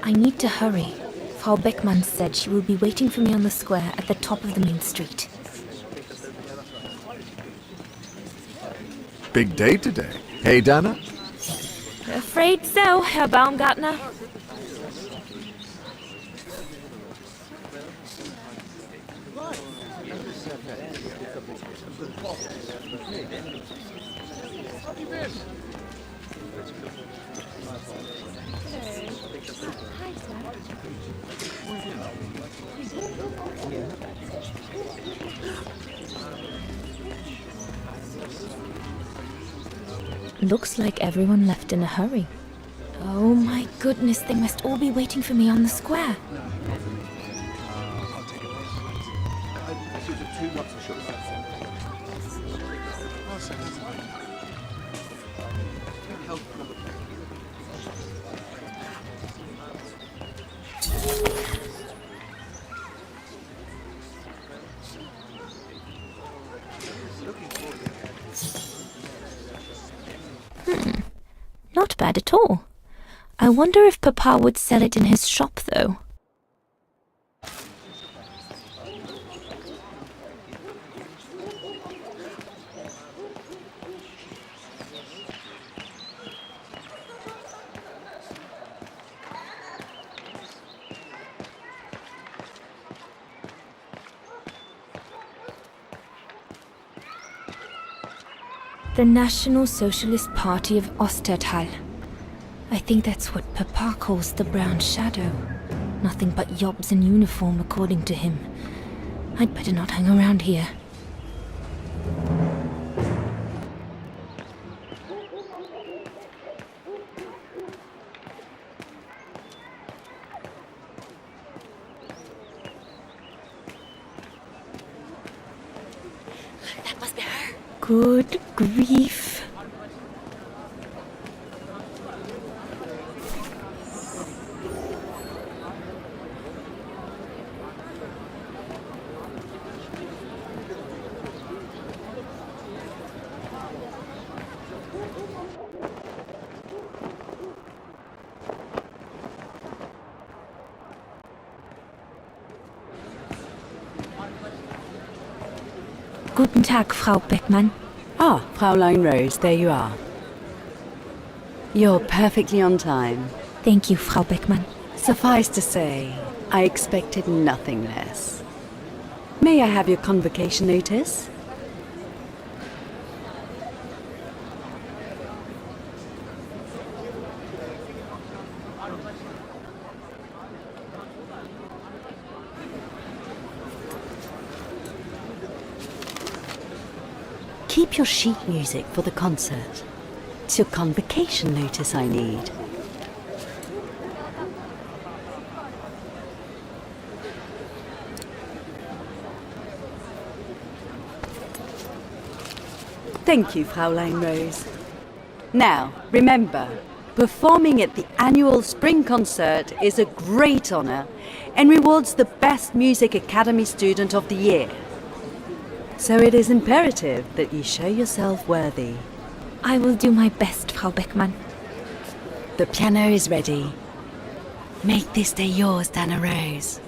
I need to hurry. Frau Beckmann said she will be waiting for me on the square at the top of the main street. Big day today. Hey, Dana? Afraid so, Herr Baumgartner. Looks like everyone left in a hurry. Oh my goodness, they must all be waiting for me on the square. Not bad at all. I wonder if Papa would sell it in his shop, though. The National Socialist Party of Ostertal. I think that's what Papa calls the Brown Shadow. Nothing but yobs in uniform, according to him. I'd better not hang around here. That must be her. Good grief. Guten Tag, Frau Beckmann. Ah, Fraulein Rose, there you are. You're perfectly on time. Thank you, Frau Beckmann. Suffice to say, I expected nothing less. May I have your convocation notice? Keep your sheet music for the concert. It's your convocation notice I need. Thank you, Fraulein Rose. Now, remember, performing at the annual spring concert is a great honor and rewards the best Music Academy student of the year. So it is imperative that you show yourself worthy. I will do my best, Frau Beckmann. The piano is ready. Make this day yours, Dana Rose.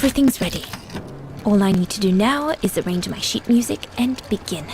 Everything's ready. All I need to do now is arrange my sheet music and begin.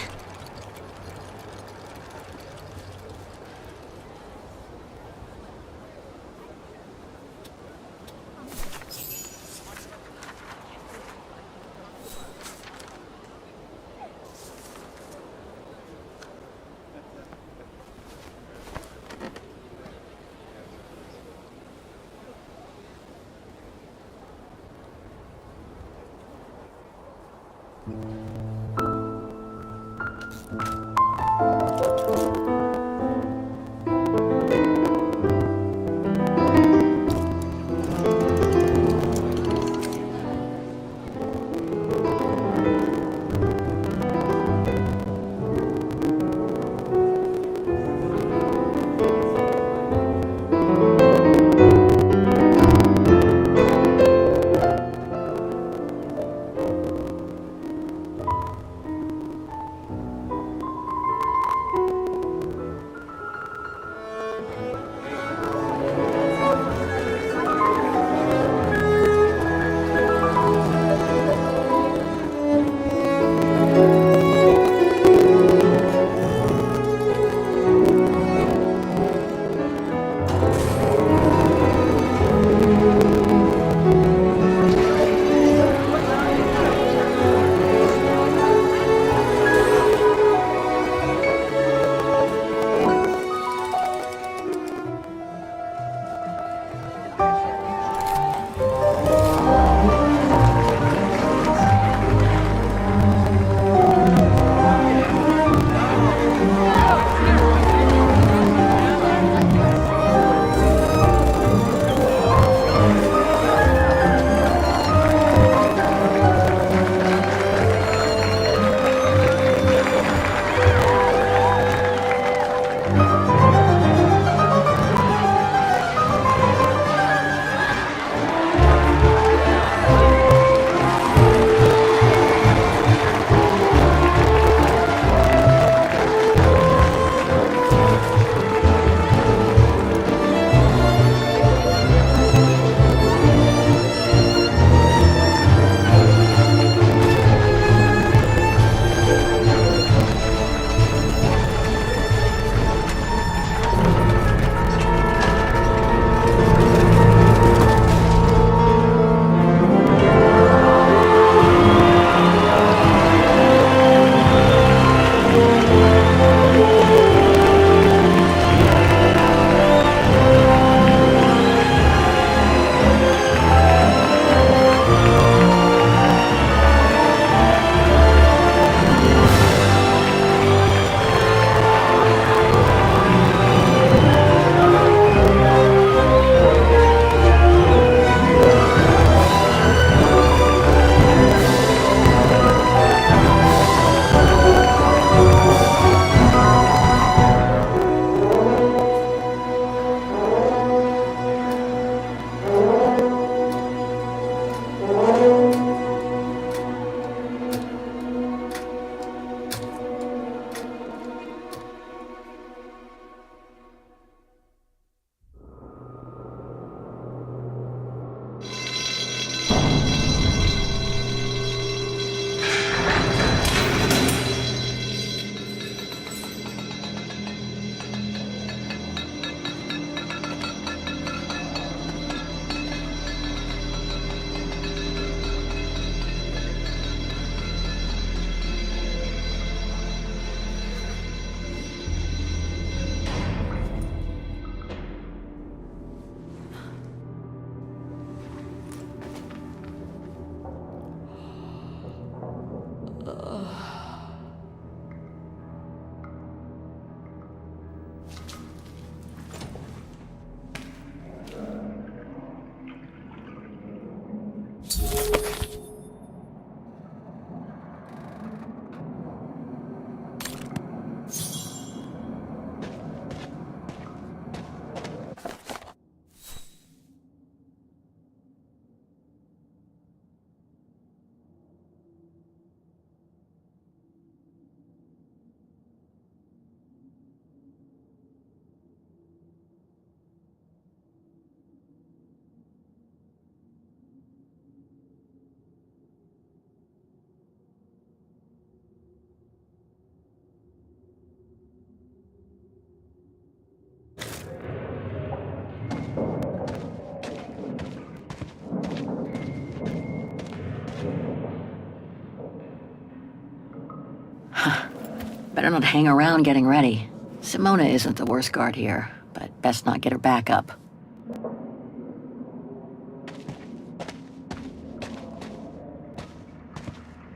Better not hang around getting ready. Simona isn't the worst guard here, but best not get her back up.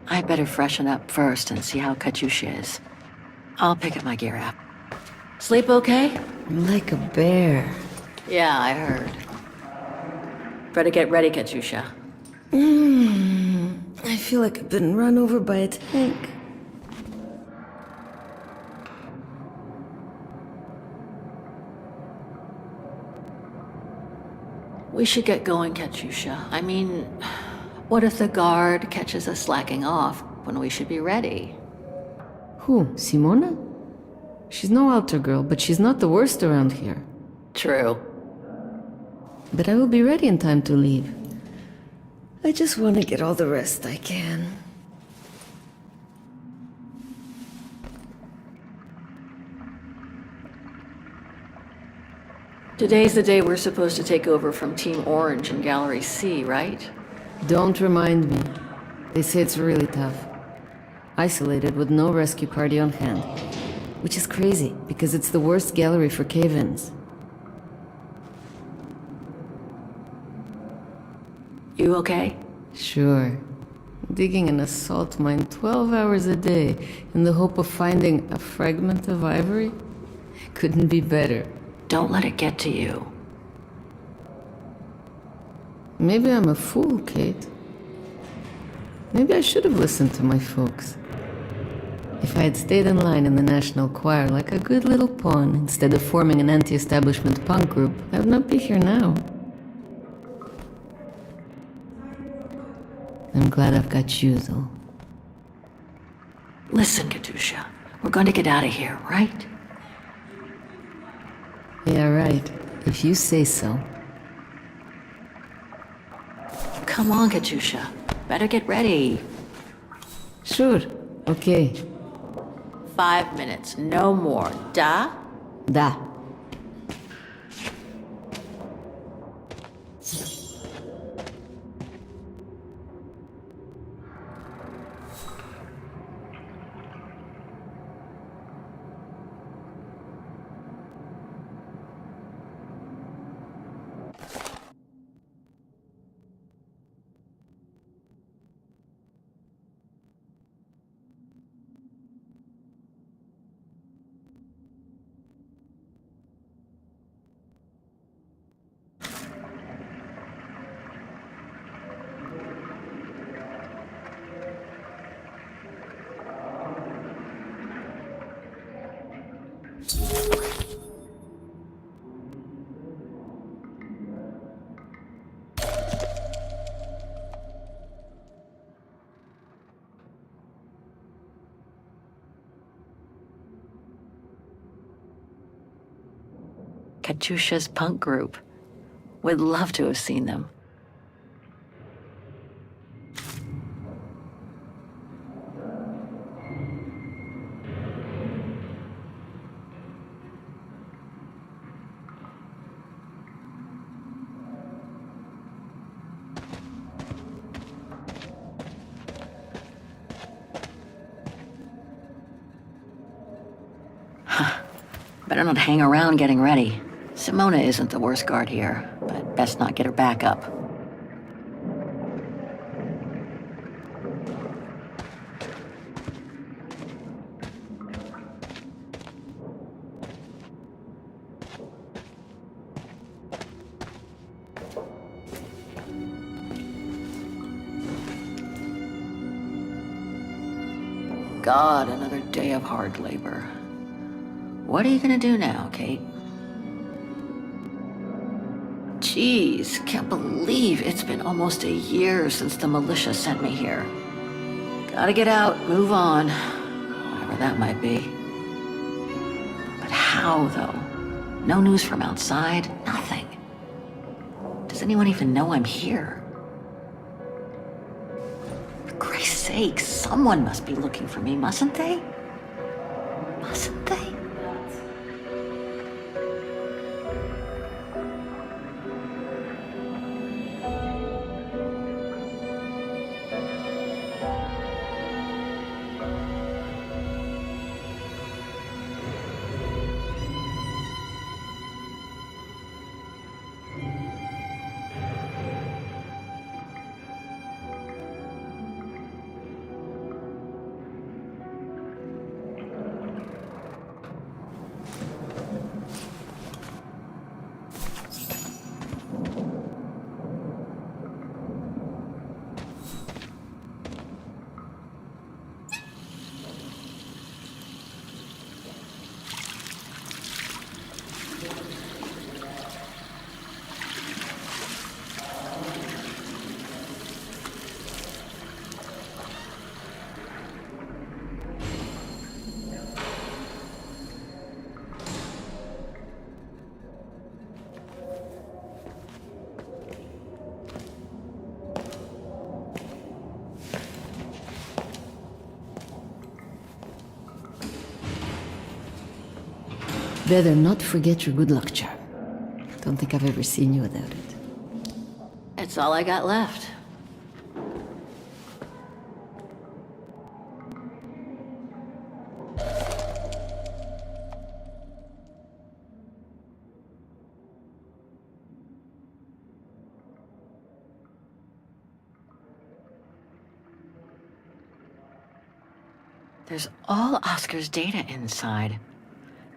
I better freshen up first and see how Katyusha is. I'll pick up my gear app. Sleep okay? Like a bear. Yeah, I heard. Better get ready, Katyusha. I feel like I've been run over by a tank. We should get going, Katyusha. I mean, what if the guard catches us slacking off when we should be ready? Who, Simona? She's no altar girl, but she's not the worst around here. True. But I will be ready in time to leave. I just want to get all the rest I can. Today's the day we're supposed to take over from Team Orange in Gallery C, right? Don't remind me. They say it's really tough. Isolated with no rescue party on hand. Which is crazy, because it's the worst gallery for cave-ins. You okay? Sure. Digging an assault mine 12 hours a day in the hope of finding a fragment of ivory? Couldn't be better. Don't let it get to you. Maybe I'm a fool, Kate. Maybe I should have listened to my folks. If I had stayed in line in the National Choir like a good little pawn instead of forming an anti-establishment punk group, I would not be here now. I'm glad I've got you, though. Listen, Katyusha. We're going to get out of here, right? Yeah, right. If you say so. Come on, Katyusha. Better get ready. Sure. Okay. 5 minutes, no more. Da? Da. Katyusha's punk group. Would love to have seen them. Better not hang around getting ready. Simona isn't the worst guard here, but best not get her back up. God, another day of hard labor. What are you gonna do now, Kate? Jeez, can't believe it's been almost a year since the militia sent me here. Gotta get out, move on, whatever that might be. But how, though? No news from outside, nothing. Does anyone even know I'm here? For Christ's sake, someone must be looking for me, mustn't they? Mustn't they? Better not forget your good luck charm. Don't think I've ever seen you without it. It's all I got left. There's all Oscar's data inside.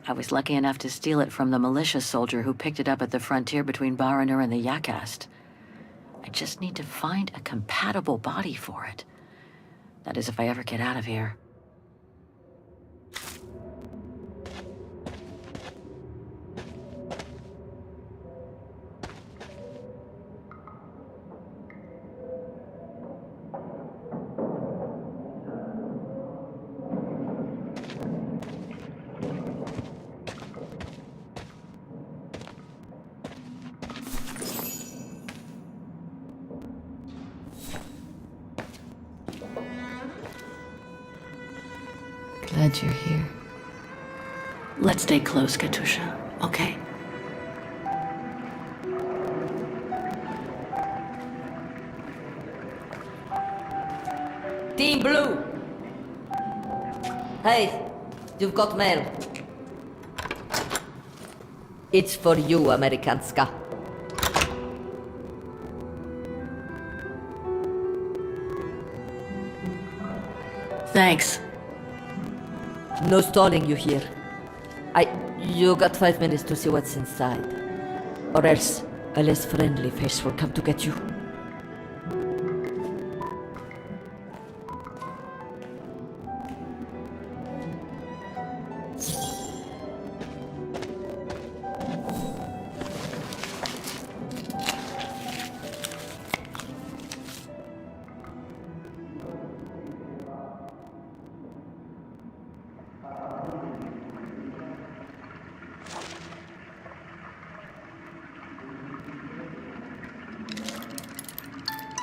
I was lucky enough to steal it from the militia soldier who picked it up at the frontier between Baranur and the Yakast. I just need to find a compatible body for it. That is, if I ever get out of here. Glad you're here. Let's stay close, Katusha, okay? Team Blue! Hey, you've got mail. It's for you, Amerikanska. Thanks. No stalling you here. You got 5 minutes to see what's inside. Or else a less friendly face will come to get you.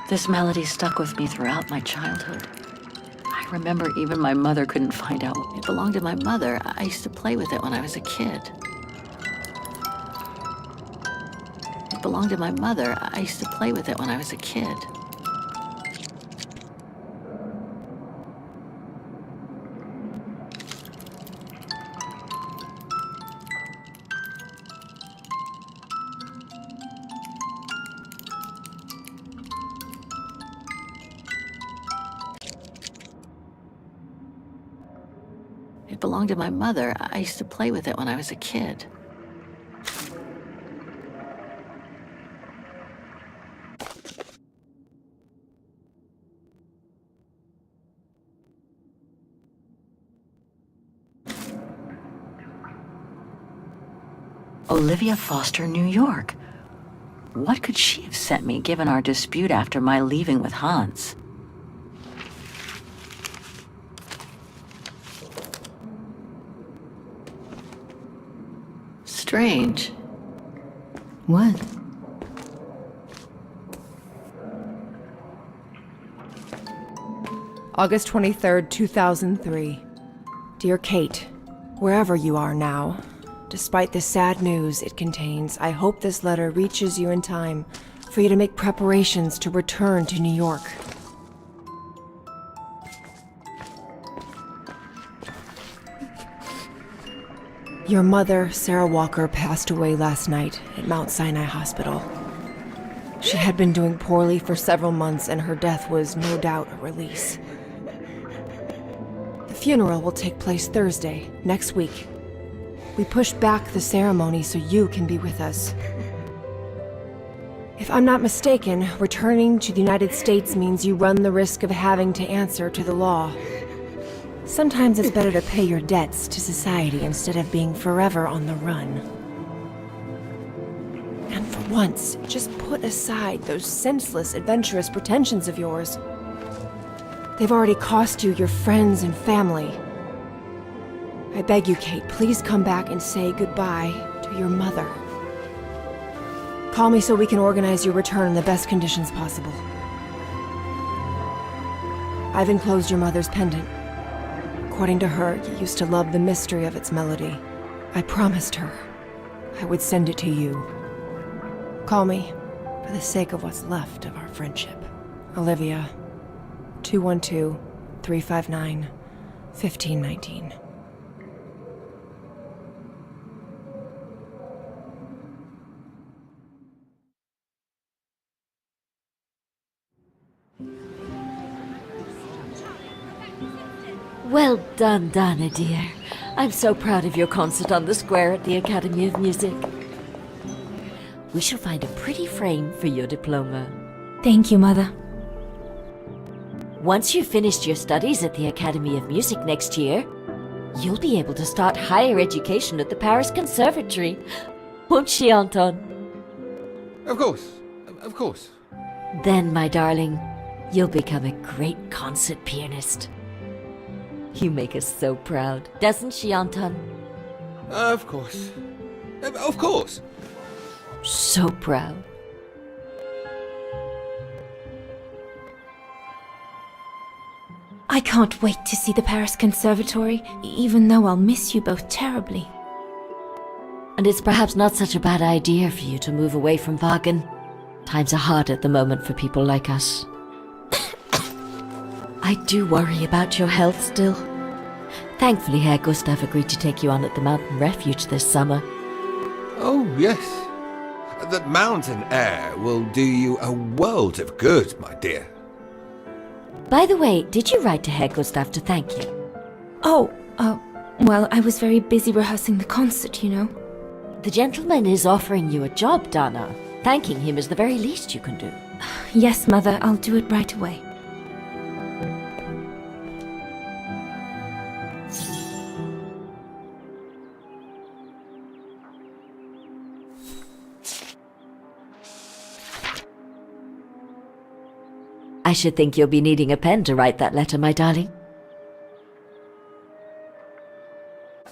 This melody stuck with me throughout my childhood. I remember even my mother couldn't find out. It belonged to my mother. I used to play with it when I was a kid. It belonged to my mother. I used to play with it when I was a kid. It belonged to my mother. I used to play with it when I was a kid. Olivia Foster, New York. What could she have sent me given our dispute after my leaving with Hans? Strange. What? August 23rd, 2003. Dear Kate, wherever you are now, despite the sad news it contains, I hope this letter reaches you in time for you to make preparations to return to New York. Your mother, Sarah Walker, passed away last night at Mount Sinai Hospital. She had been doing poorly for several months, and her death was no doubt a release. The funeral will take place Thursday, next week. We pushed back the ceremony so you can be with us. If I'm not mistaken, returning to the United States means you run the risk of having to answer to the law. Sometimes it's better to pay your debts to society instead of being forever on the run. And for once, just put aside those senseless, adventurous pretensions of yours. They've already cost you your friends and family. I beg you, Kate, please come back and say goodbye to your mother. Call me so we can organize your return in the best conditions possible. I've enclosed your mother's pendant. According to her, you used to love the mystery of its melody. I promised her I would send it to you. Call me, for the sake of what's left of our friendship. Olivia, 212-359-1519. Well done, Dana, dear. I'm so proud of your concert on the square at the Academy of Music. We shall find a pretty frame for your diploma. Thank you, Mother. Once you've finished your studies at the Academy of Music next year, you'll be able to start higher education at the Paris Conservatory. Won't she, Anton? Of course. Of course. Then, my darling, you'll become a great concert pianist. You make us so proud, doesn't she, Anton? Of course. Of course. So proud. I can't wait to see the Paris Conservatory, even though I'll miss you both terribly. And it's perhaps not such a bad idea for you to move away from Wagen. Times are hard at the moment for people like us. I do worry about your health still. Thankfully, Herr Gustav agreed to take you on at the mountain refuge this summer. Oh, yes. That mountain air will do you a world of good, my dear. By the way, did you write to Herr Gustav to thank you? Oh, well, I was very busy rehearsing the concert, you know. The gentleman is offering you a job, Dana. Thanking him is the very least you can do. Yes, Mother, I'll do it right away. I should think you'll be needing a pen to write that letter, my darling.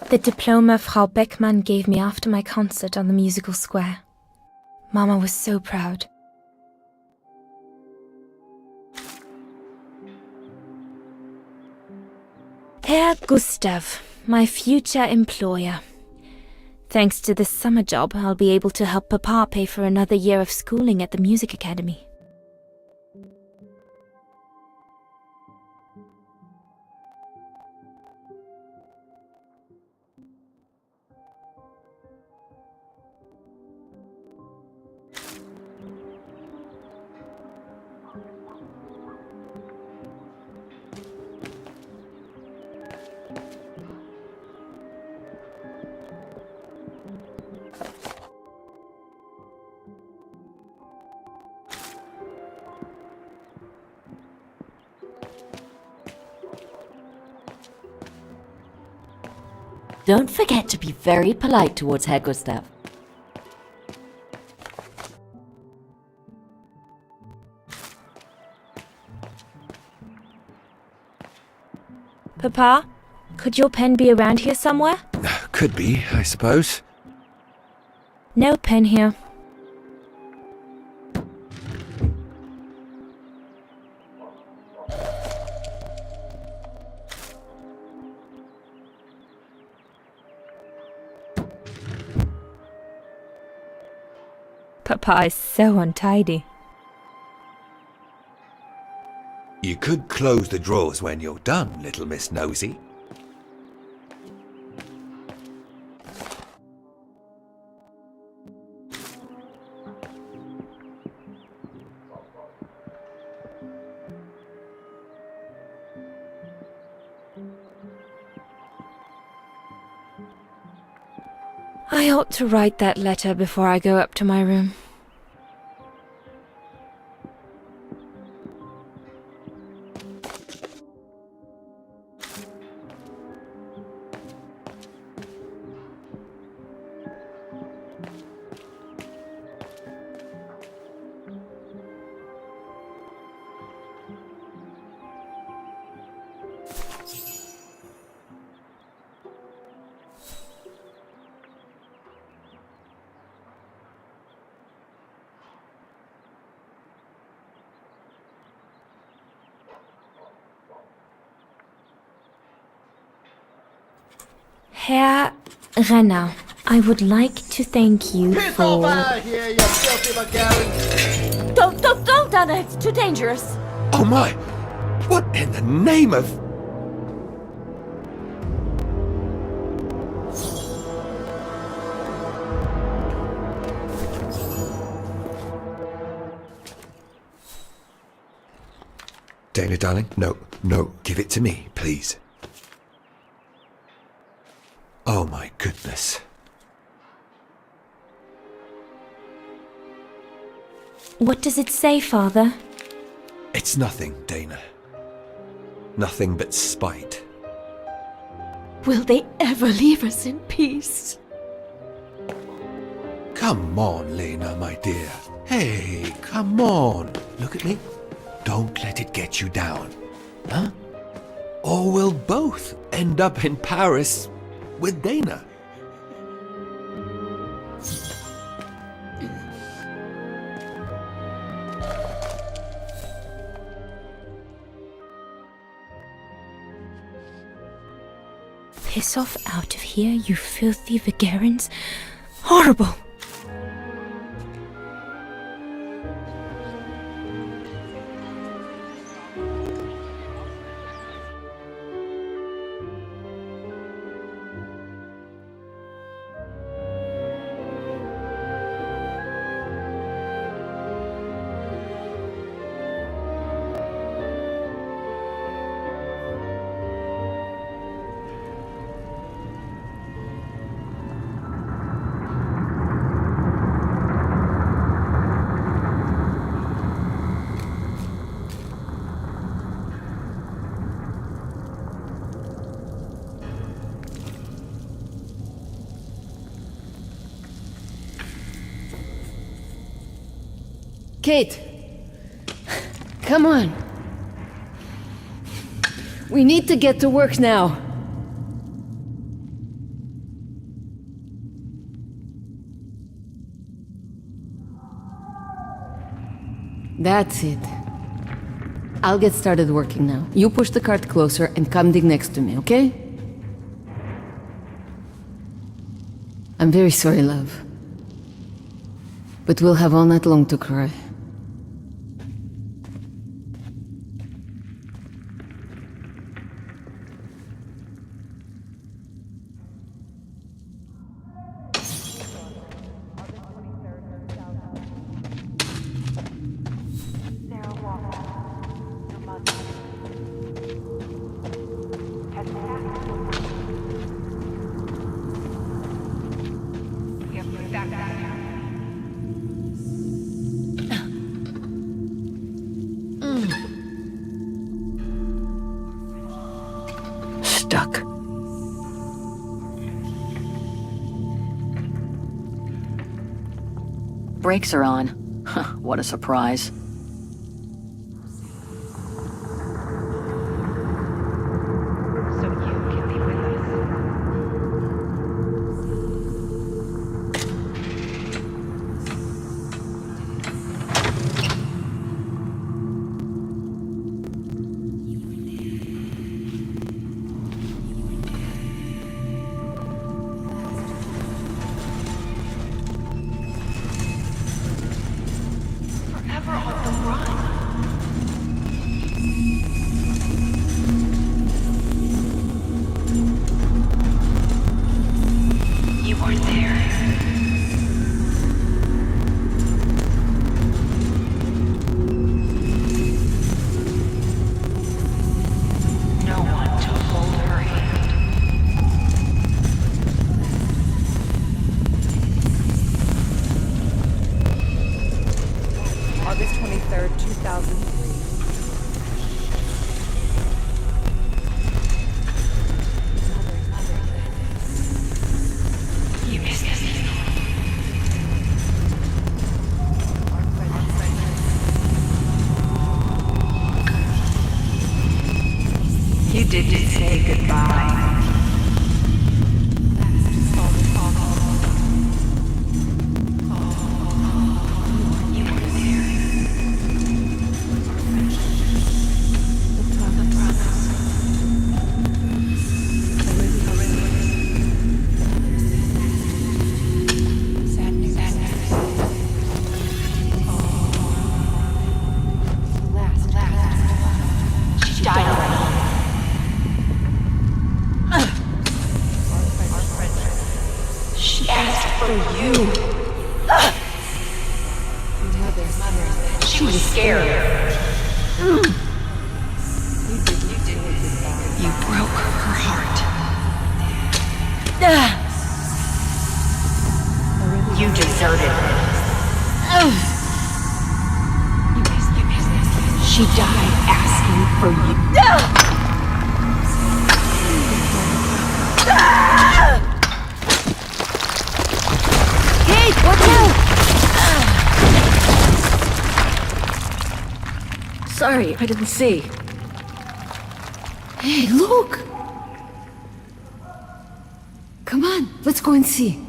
The diploma Frau Beckmann gave me after my concert on the musical square. Mama was so proud. Herr Gustav, my future employer. Thanks to this summer job, I'll be able to help Papa pay for another year of schooling at the music academy. Don't forget to be very polite towards Herr Gustav. Papa, could your pen be around here somewhere? Could be, I suppose. No pen here. Papa is so untidy. You could close the drawers when you're done, little Miss Nosy. I ought to write that letter before I go up to my room. Herr Rena, I would like to thank you for... here, you filthy McGarren! Don't, Anna, it's too dangerous. Oh my! What in the name of... Dana, darling, no, give it to me, please. Oh my goodness. What does it say, Father? It's nothing, Dana. Nothing but spite. Will they ever leave us in peace? Come on, Lena, my dear. Hey, come on. Look at me. Don't let it get you down. Huh? Or we'll both end up in Paris with Dana. Piss off out of here, you filthy Vagarans. Horrible! Kate! Come on! We need to get to work now! That's it. I'll get started working now. You push the cart closer and come dig next to me, okay? I'm very sorry, love. But we'll have all night long to cry. Stuck. Brakes are on. Huh, what a surprise. Forever hold for you. She was scared. You broke her heart. You deserted her. She died asking for you. Kate, watch out! Sorry, I didn't see. Hey, look! Come on, let's go and see.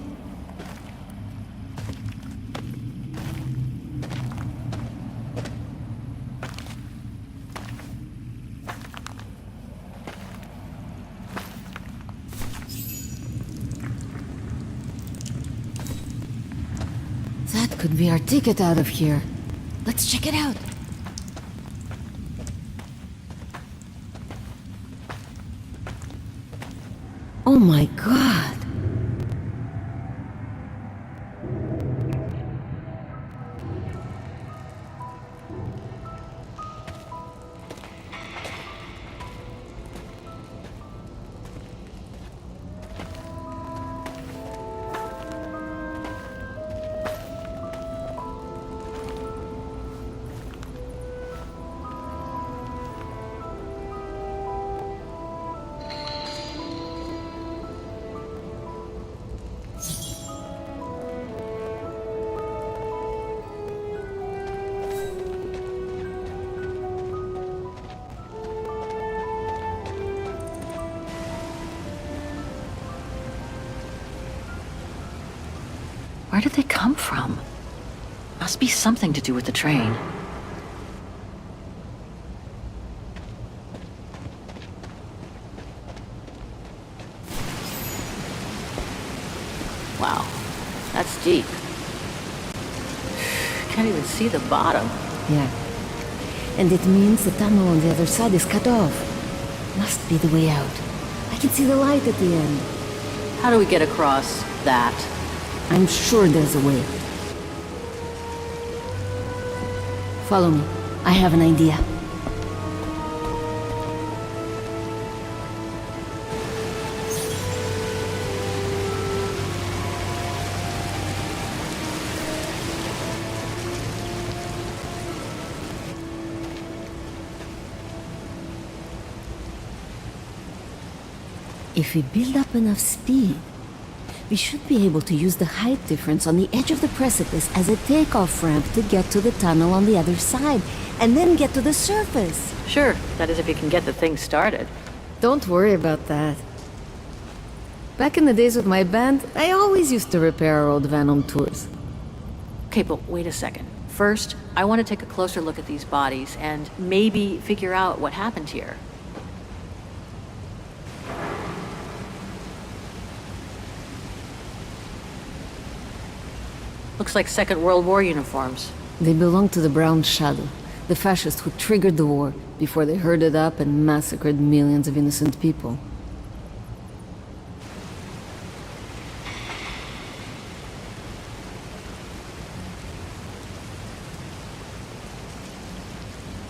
That could be our ticket out of here. Let's check it out. Oh my god! Where did they come from? Must be something to do with the train. Wow, that's deep. Can't even see the bottom. Yeah. And it means the tunnel on the other side is cut off. Must be the way out. I can see the light at the end. How do we get across that? I'm sure there's a way. Follow me. I have an idea. If we build up enough speed, we should be able to use the height difference on the edge of the precipice as a takeoff ramp to get to the tunnel on the other side, and then get to the surface. Sure, that is if you can get the thing started. Don't worry about that. Back in the days with my band, I always used to repair our old van on tours. Okay, but wait a second. First, I want to take a closer look at these bodies and maybe figure out what happened here. Looks like Second World War uniforms. They belong to the Brown Shadow, the fascists who triggered the war before they herded up and massacred millions of innocent people.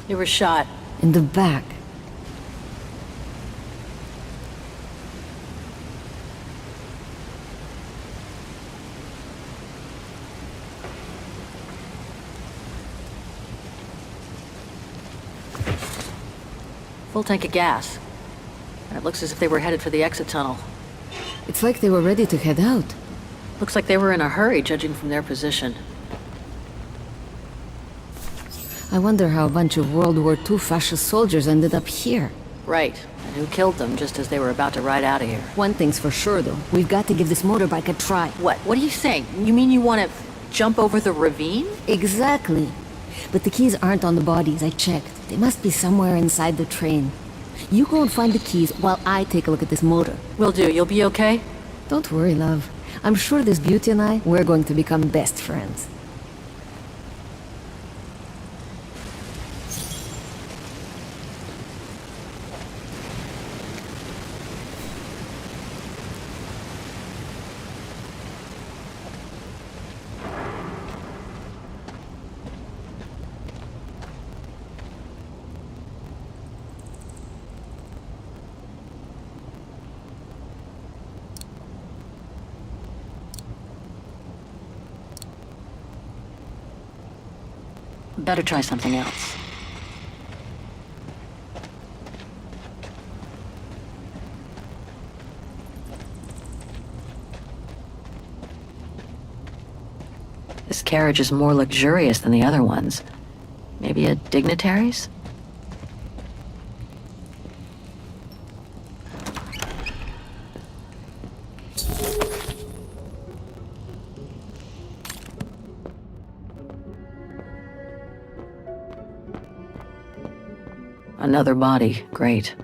They were shot. In the back. Full tank of gas. And it looks as if they were headed for the exit tunnel. It's like they were ready to head out. Looks like they were in a hurry, judging from their position. I wonder how a bunch of World War II fascist soldiers ended up here. Right. And who killed them just as they were about to ride out of here. One thing's for sure, though. We've got to give this motorbike a try. What? What are you saying? You mean you want to jump over the ravine? Exactly. But the keys aren't on the bodies, I checked. They must be somewhere inside the train. You go and find the keys while I take a look at this motor. Will do. You'll be okay? Don't worry, love. I'm sure this beauty and I, we're going to become best friends. Better try something else. This carriage is more luxurious than the other ones. Maybe a dignitary's? Another body. Great.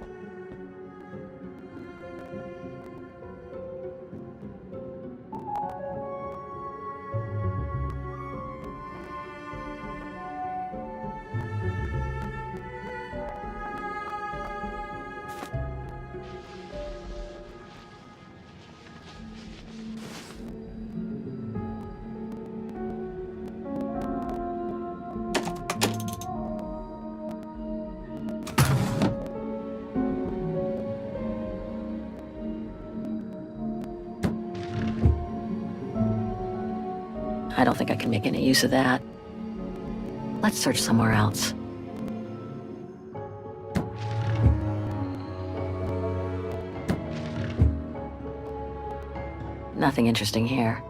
I don't think I can make any use of that. Let's search somewhere else. Nothing interesting here.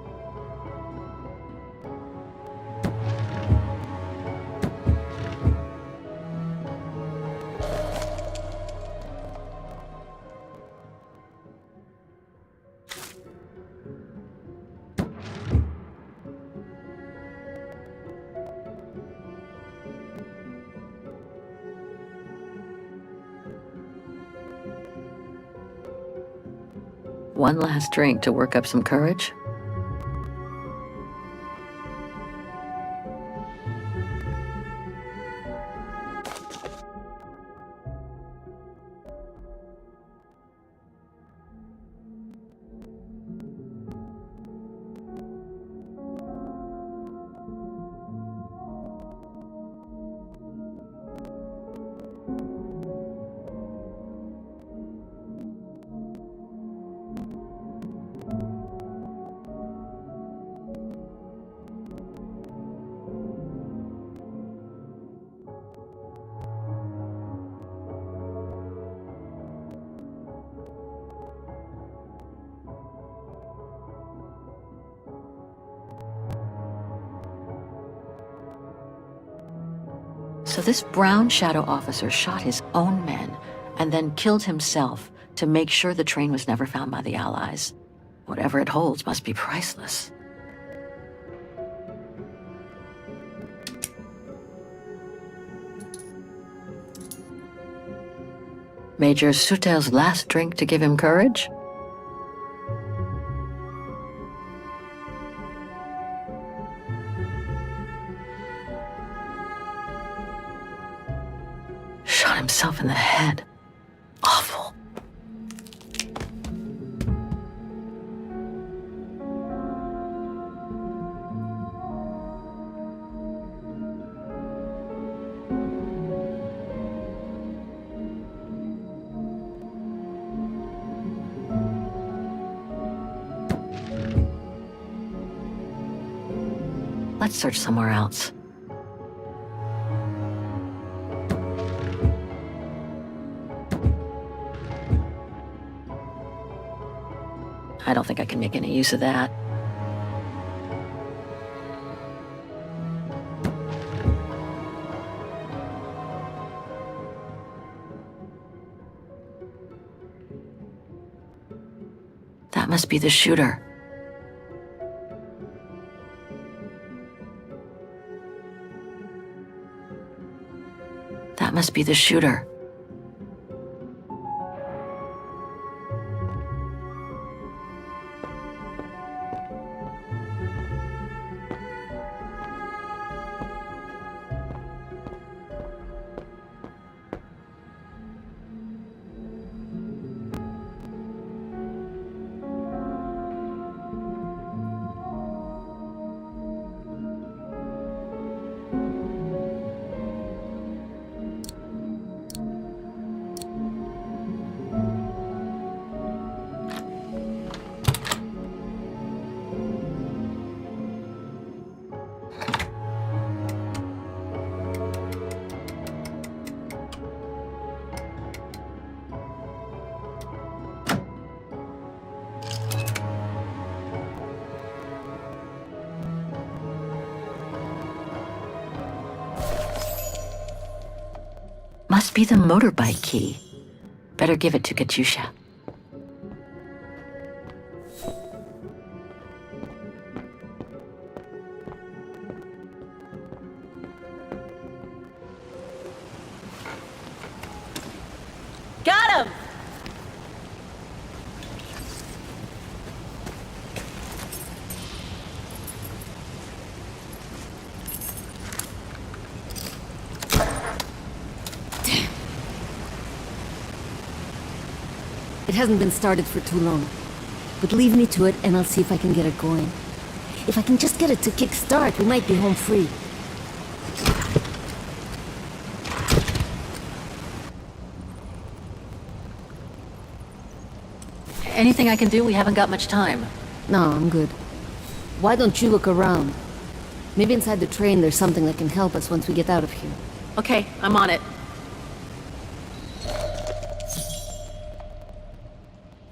One last drink to work up some courage? So this brown shadow officer shot his own men and then killed himself to make sure the train was never found by the Allies. Whatever it holds must be priceless. Major Sutel's last drink to give him courage? Shot himself in the head. Awful. Let's search somewhere else. I don't think I can make any use of that. That must be the shooter. That must be the shooter. be the motorbike key. Better give it to Katusha. Got him! It hasn't been started for too long. But leave me to it and I'll see if I can get it going. If I can just get it to kick-start, we might be home free. Anything I can do? We haven't got much time. No, I'm good. Why don't you look around? Maybe inside the train there's something that can help us once we get out of here. Okay, I'm on it.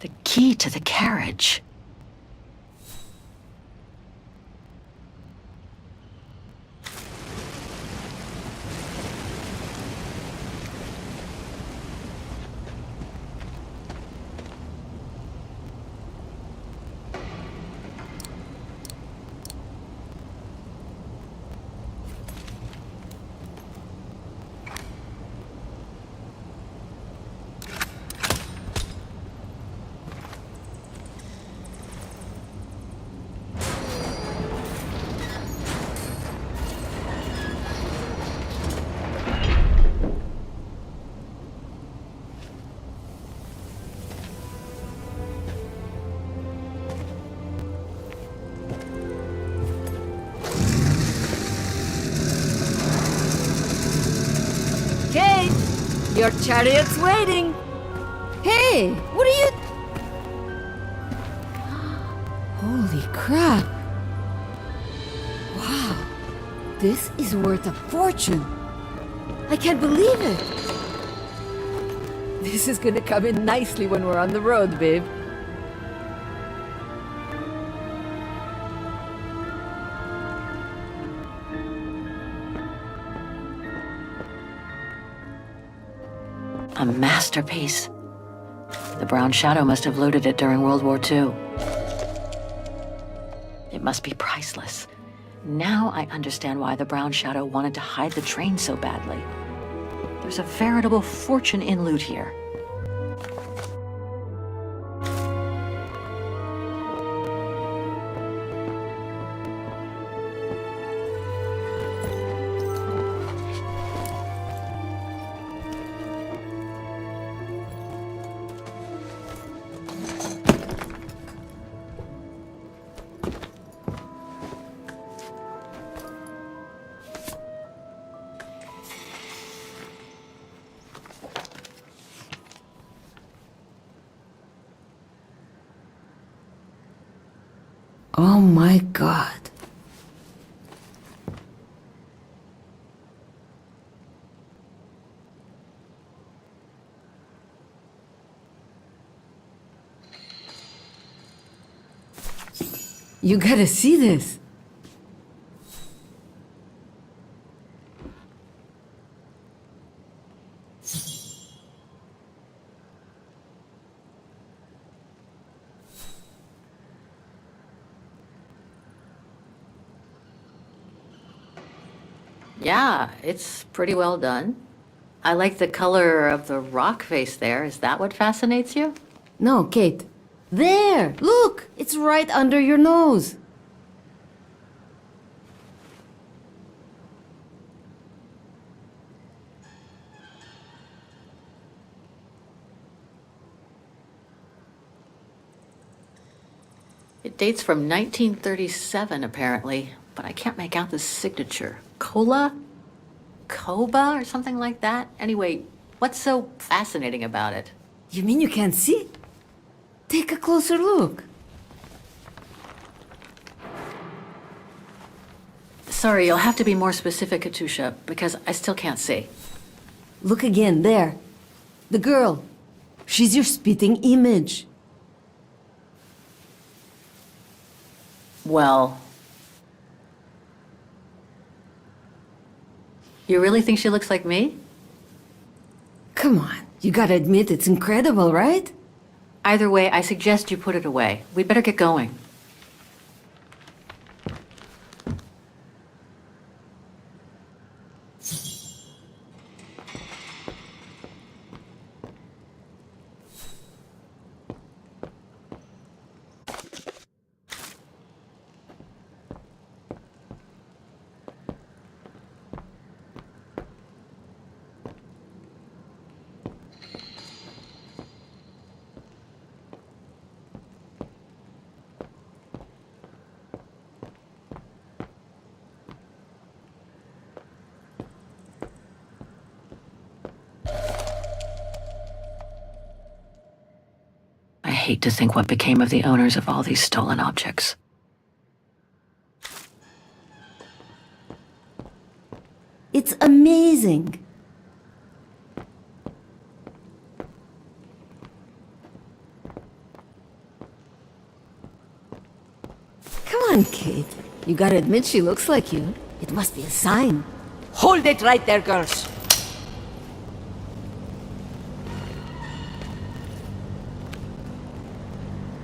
The key to the carriage. Kate! Your chariot's waiting! Hey! What are you... Holy crap! Wow! This is worth a fortune! I can't believe it! This is gonna come in nicely when we're on the road, babe. A masterpiece. The Brown Shadow must have loaded it during World War II. It must be priceless. Now I understand why the Brown Shadow wanted to hide the train so badly. There's a veritable fortune in loot here. Oh my god. You gotta see this. Yeah, it's pretty well done. I like the color of the rock face there. Is that what fascinates you? No, Kate. There! Look! It's right under your nose! It dates from 1937, apparently, but I can't make out the signature. Cola? Koba or something like that? Anyway, what's so fascinating about it? You mean you can't see? Take a closer look. Sorry, you'll have to be more specific, Katusha, because I still can't see. Look again, there. The girl. She's your spitting image. Well... You really think she looks like me? Come on, you gotta admit it's incredible, right? Either way, I suggest you put it away. We'd better get going. I hate to think what became of the owners of all these stolen objects. It's amazing. Come on, Kate. You gotta admit she looks like you. It must be a sign. Hold it right there, girls.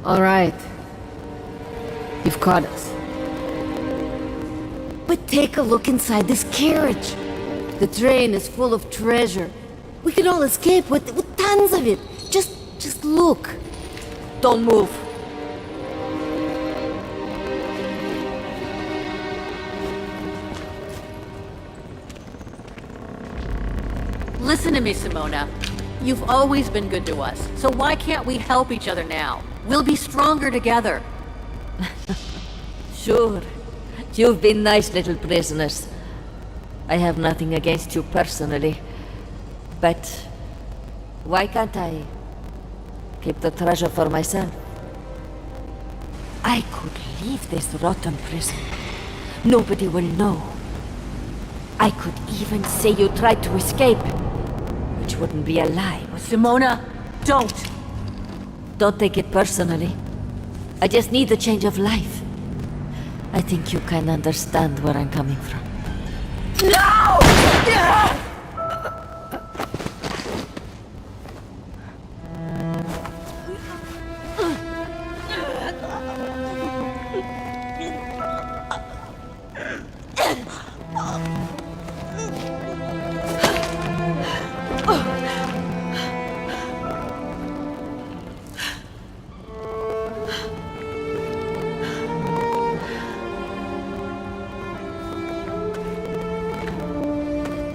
All right. You've caught us. But take a look inside this carriage. The train is full of treasure. We can all escape with tons of it. Just look. Don't move. Listen to me, Simona. You've always been good to us, so why can't we help each other now? We'll be stronger together. Sure. You've been nice little prisoners. I have nothing against you personally. But why can't I keep the treasure for myself? I could leave this rotten prison. Nobody will know. I could even say you tried to escape, which wouldn't be a lie. Simona, don't! Don't take it personally. I just need a change of life. I think you can understand where I'm coming from. No!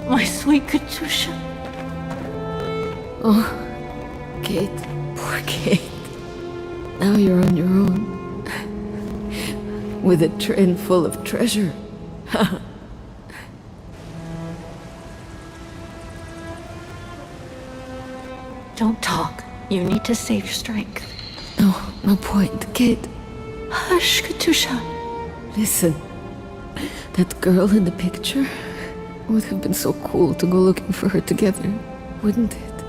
My sweet Katusha. Oh, Kate. Poor Kate. Now you're on your own. With a train full of treasure. Don't talk. You need to save your strength. No point, Kate. Hush, Katusha. Listen. That girl in the picture would have been so cool to go looking for her together, wouldn't it?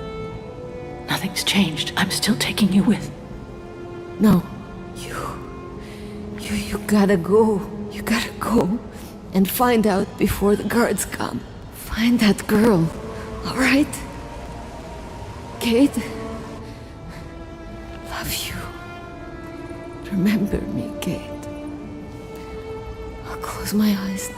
Nothing's changed. I'm still taking you with. No. You gotta go. You gotta go and find out before the guards come. Find that girl, all right? Kate? Love you. Remember me, Kate. I'll close my eyes now.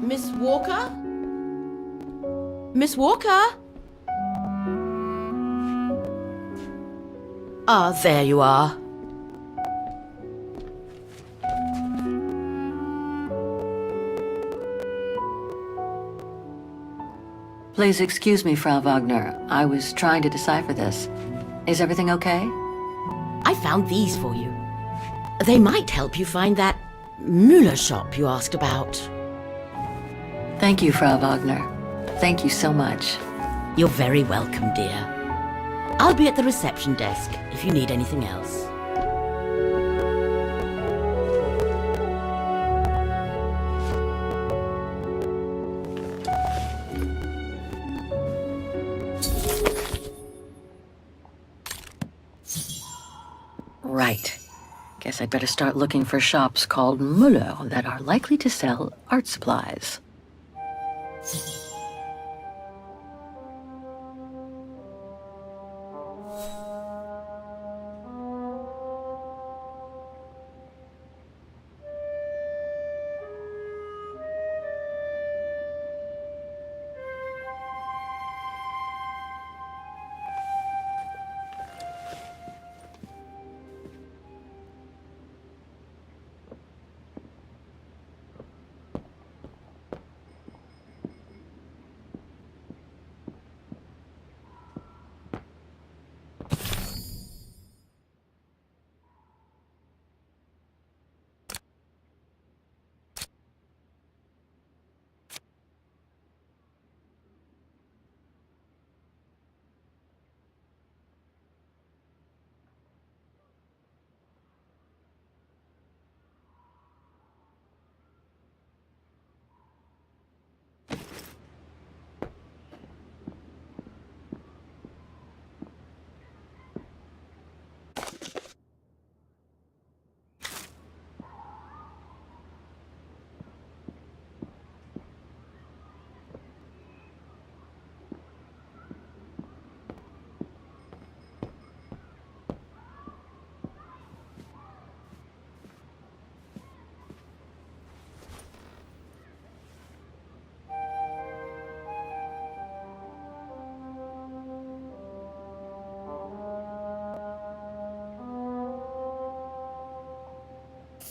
Miss Walker? Miss Walker? Ah, there you are. Please excuse me, Frau Wagner. I was trying to decipher this. Is everything okay? I found these for you. They might help you find that Müller shop you asked about. Thank you, Frau Wagner. Thank you so much. You're very welcome, dear. I'll be at the reception desk if you need anything else. Right. Guess I'd better start looking for shops called Müller that are likely to sell art supplies.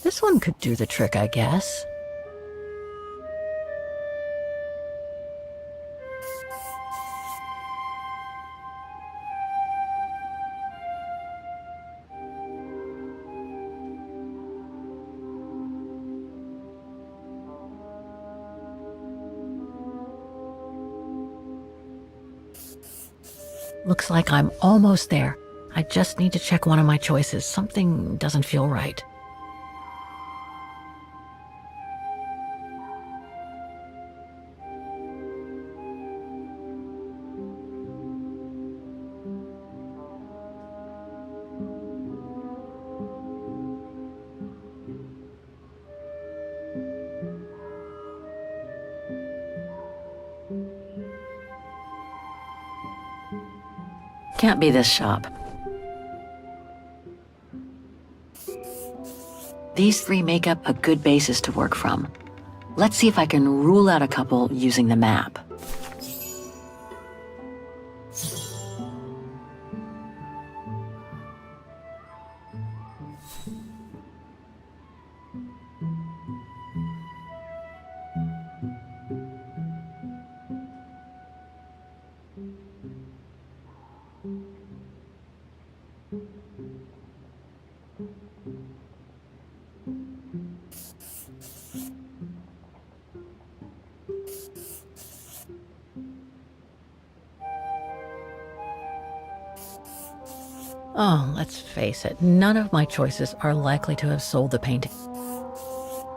This one could do the trick, I guess. Looks like I'm almost there. I just need to check one of my choices. Something doesn't feel right. Can't be this shop. These three make up a good basis to work from. Let's see if I can rule out a couple using the map. Oh, let's face it, none of my choices are likely to have sold the painting.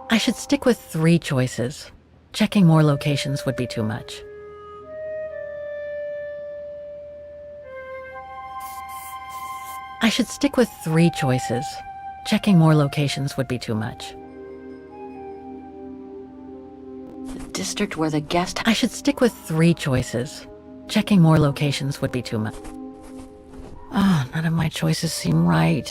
I should stick with 3 choices. Checking more locations would be too much. I should stick with 3 choices. Checking more locations would be too much. The district where the guest... I should stick with 3 choices. Checking more locations would be too much. Ah, none of my choices seem right.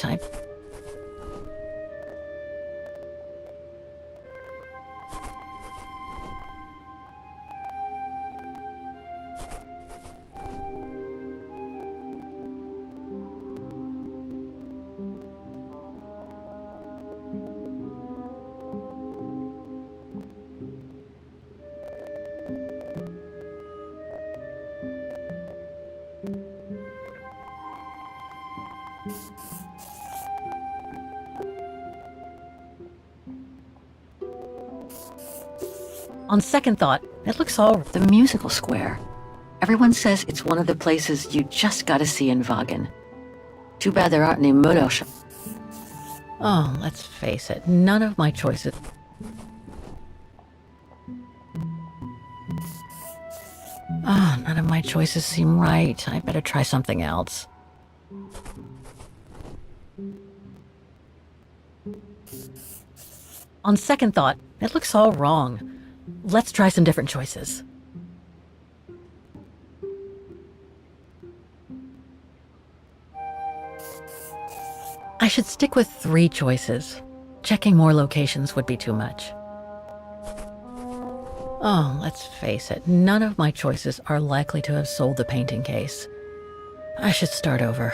On second thought, it looks all... The musical square. Everyone says it's one of the places you just gotta see in Vagen. Too bad there aren't any Murosh. Oh, let's face it, none of my choices... Oh, none of my choices seem right. I better try something else. On second thought, it looks all wrong. Let's try some different choices. I should stick with 3 choices. Checking more locations would be too much. Oh, let's face it, none of my choices are likely to have sold the painting case. I should start over.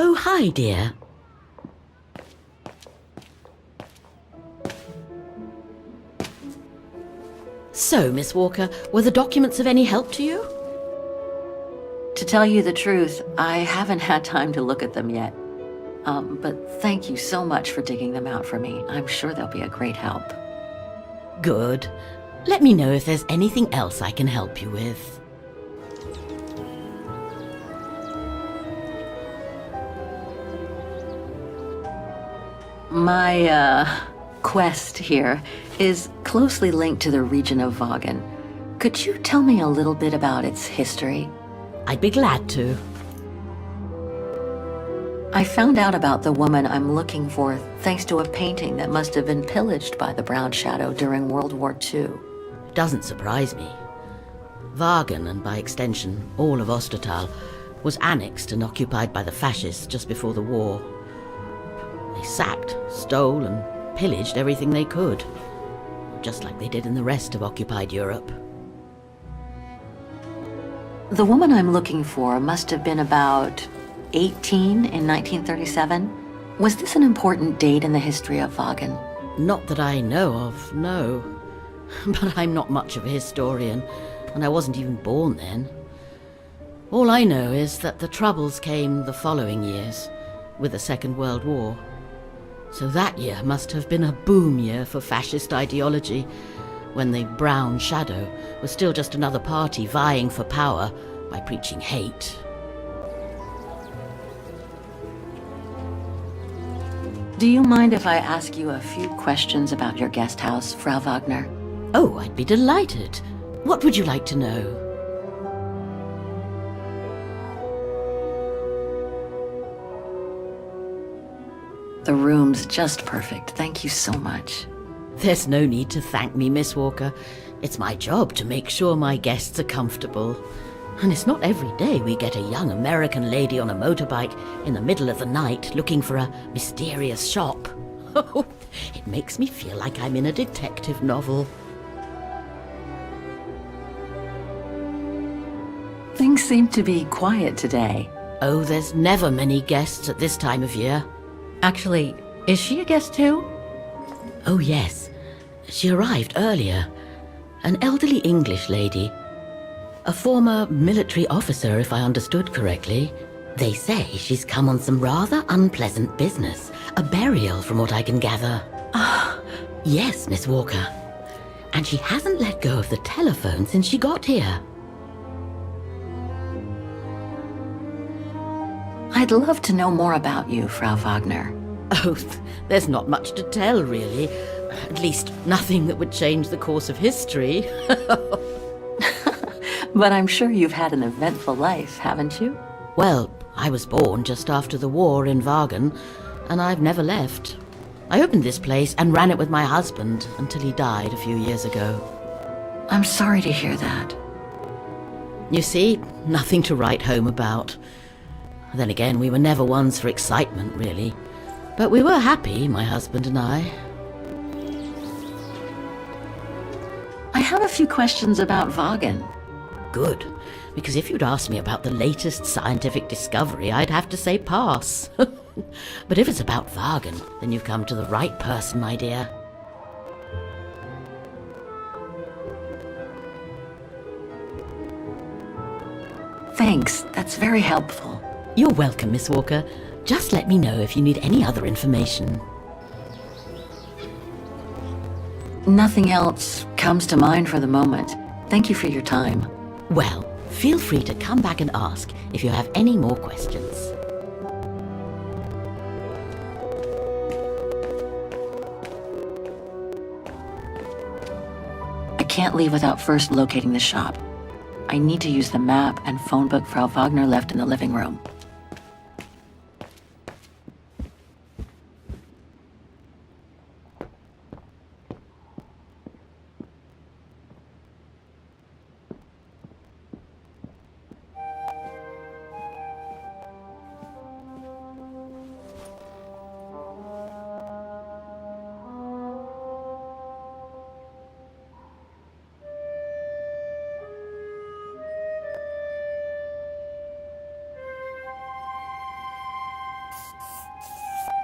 Oh, hi, dear. So, Miss Walker, were the documents of any help to you? To tell you the truth, I haven't had time to look at them yet. But thank you so much for digging them out for me. I'm sure they'll be a great help. Good. Let me know if there's anything else I can help you with. My, quest here is closely linked to the region of Vagen. Could you tell me a little bit about its history? I'd be glad to. I found out about the woman I'm looking for thanks to a painting that must have been pillaged by the Brown Shadow during World War II. Doesn't surprise me. Vagen, and by extension all of Ostertal, was annexed and occupied by the fascists just before the war. They sacked, stole, and pillaged everything they could, just like they did in the rest of occupied Europe. The woman I'm looking for must have been about 18 in 1937. Was this an important date in the history of Vagen? Not that I know of, no. But I'm not much of a historian, and I wasn't even born then. All I know is that the Troubles came the following years, with the Second World War. So that year must have been a boom year for fascist ideology, when the Brown Shadow was still just another party vying for power by preaching hate. Do you mind if I ask you a few questions about your guest house, Frau Wagner? Oh, I'd be delighted. What would you like to know? The room's just perfect. Thank you so much. There's no need to thank me, Miss Walker. It's my job to make sure my guests are comfortable. And it's not every day we get a young American lady on a motorbike in the middle of the night looking for a mysterious shop. It makes me feel like I'm in a detective novel. Things seem to be quiet today. Oh, there's never many guests at this time of year. Actually, is she a guest too? Oh, yes. She arrived earlier. An elderly English lady. A former military officer, if I understood correctly. They say she's come on some rather unpleasant business. A burial, from what I can gather. Yes, Miss Walker. And she hasn't let go of the telephone since she got here. I'd love to know more about you, Frau Wagner. Oh, there's not much to tell, really. At least, nothing that would change the course of history. But I'm sure you've had an eventful life, haven't you? Well, I was born just after the war in Wagen, and I've never left. I opened this place and ran it with my husband until he died a few years ago. I'm sorry to hear that. You see, nothing to write home about. Then again, we were never ones for excitement, really. But we were happy, my husband and I. I have a few questions about Wagen. Good, because if you'd asked me about the latest scientific discovery, I'd have to say pass. But if it's about Wagen, then you've come to the right person, my dear. Thanks, that's very helpful. You're welcome, Miss Walker. Just let me know if you need any other information. Nothing else comes to mind for the moment. Thank you for your time. Well, feel free to come back and ask if you have any more questions. I can't leave without first locating the shop. I need to use the map and phone book Frau Wagner left in the living room.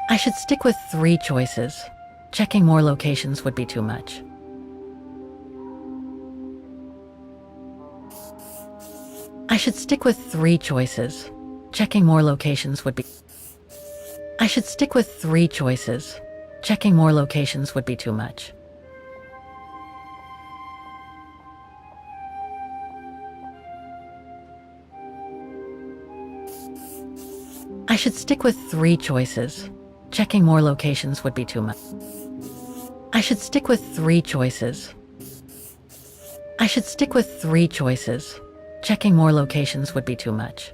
I should stick with 3 choices. Checking more locations would be too much. I should stick with 3 choices. Checking more locations would be... I should stick with 3 choices. Checking more locations would be too much. I should stick with 3 choices. Checking more locations would be too much. I should stick with 3 choices. I should stick with 3 choices. Checking more locations would be too much.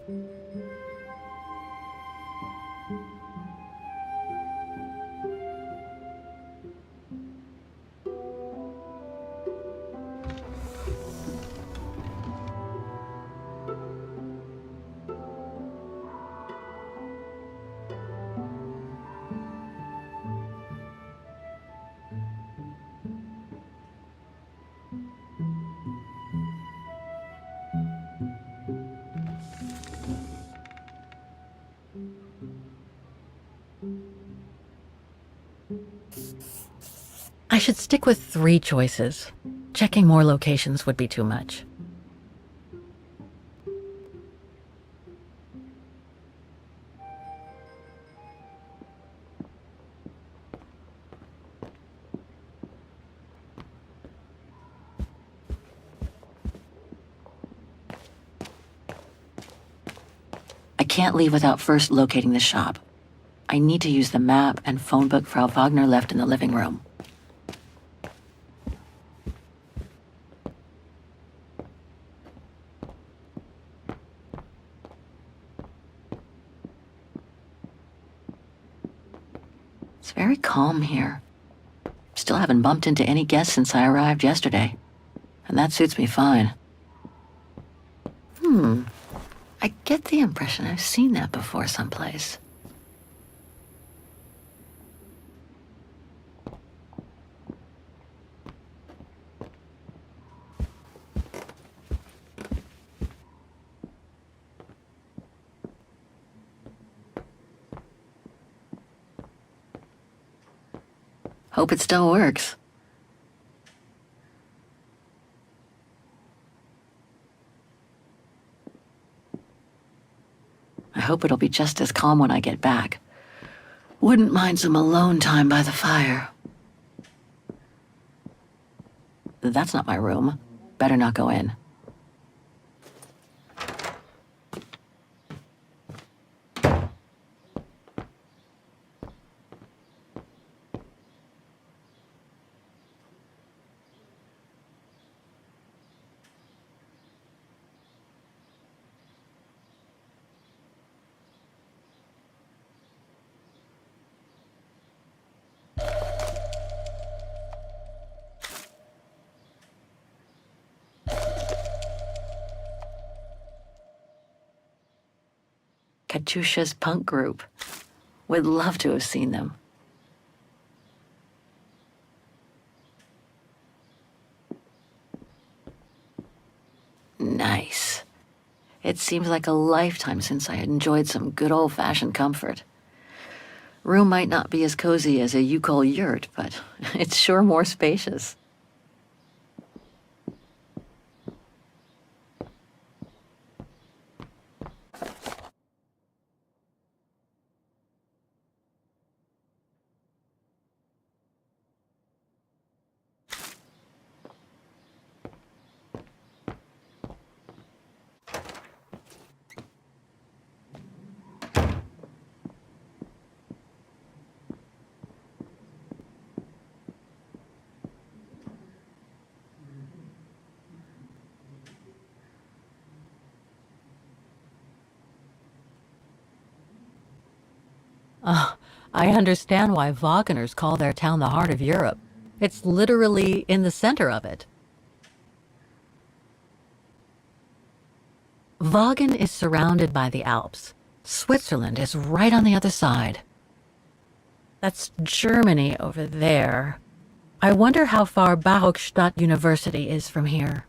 I should stick with 3 choices. Checking more locations would be too much. I can't leave without first locating the shop. I need to use the map and phone book Frau Wagner left in the living room. It's very calm here. Still haven't bumped into any guests since I arrived yesterday. And that suits me fine. I get the impression I've seen that before someplace. Hope it still works. I hope it'll be just as calm when I get back. Wouldn't mind some alone time by the fire. That's not my room. Better not go in. Katyusha's punk group. Would love to have seen them. Nice. It seems like a lifetime since I enjoyed some good old-fashioned comfort. Room might not be as cozy as a you-call yurt, but it's sure more spacious. I understand why Wagner's call their town the heart of Europe. It's literally in the center of it. Wagen is surrounded by the Alps. Switzerland is right on the other side. That's Germany over there. I wonder how far Barokstadt University is from here.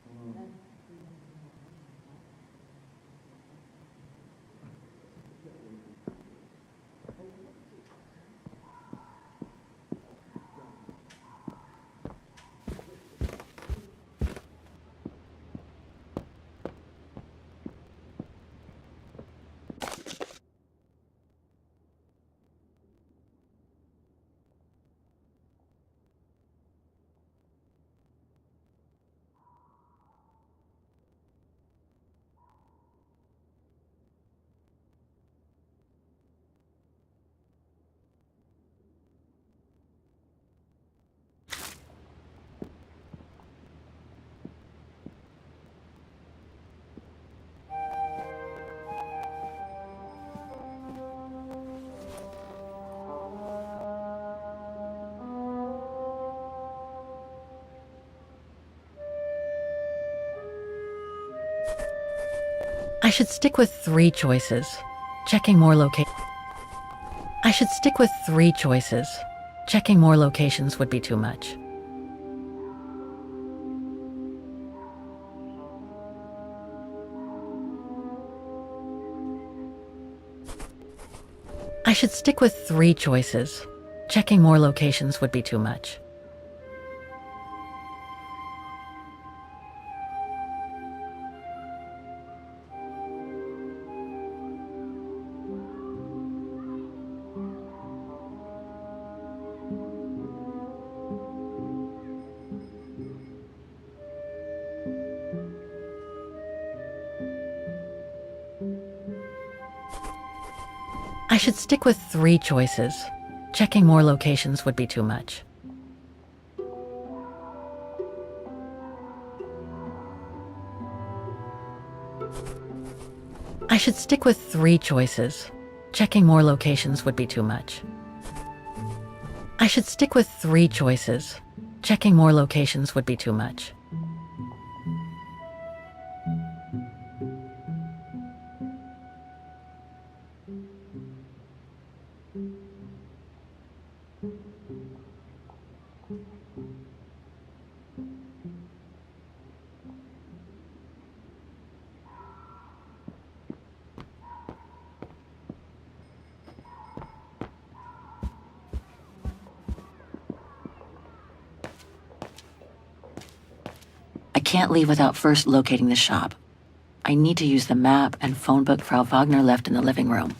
I should stick with 3 choices. Checking more locations. I should stick with 3 choices. Checking more locations would be too much. I should stick with 3 choices. Checking more locations would be too much. I should stick with 3 choices. Checking more locations would be too much. I should stick with 3 choices. Checking more locations would be too much. I should stick with 3 choices. Checking more locations would be too much. I can't leave without first locating the shop. I need to use the map and phone book Frau Wagner left in the living room.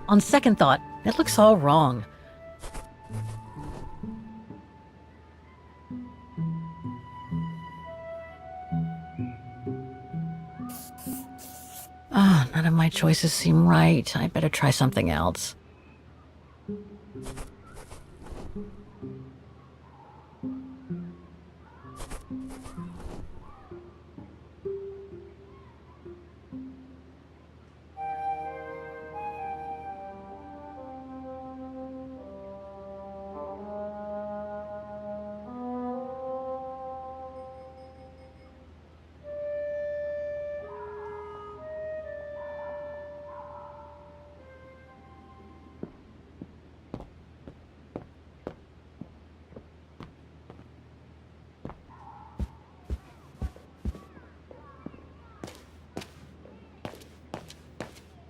On second thought, it looks all wrong. None of my choices seem right. I better try something else.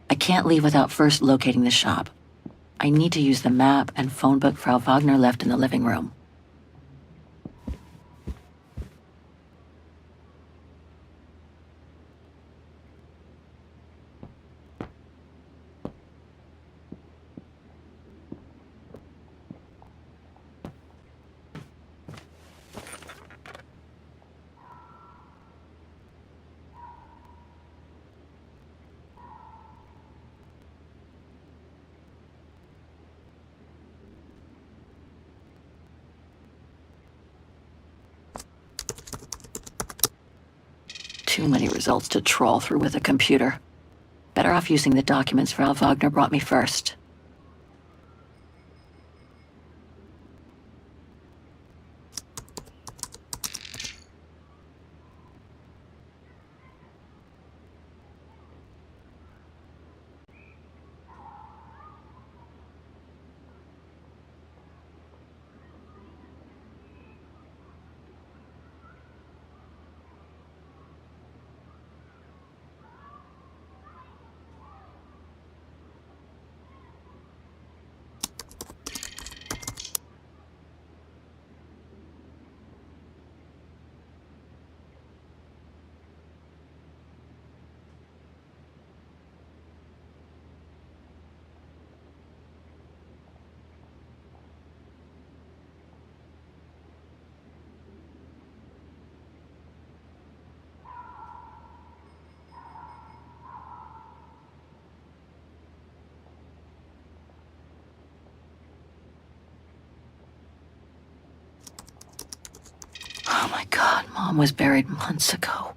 I can't leave without first locating the shop. I need to use the map and phone book Frau Wagner left in the living room. Too many results to trawl through with a computer. Better off using the documents Frau Wagner brought me first. Oh my God, Mom was buried months ago.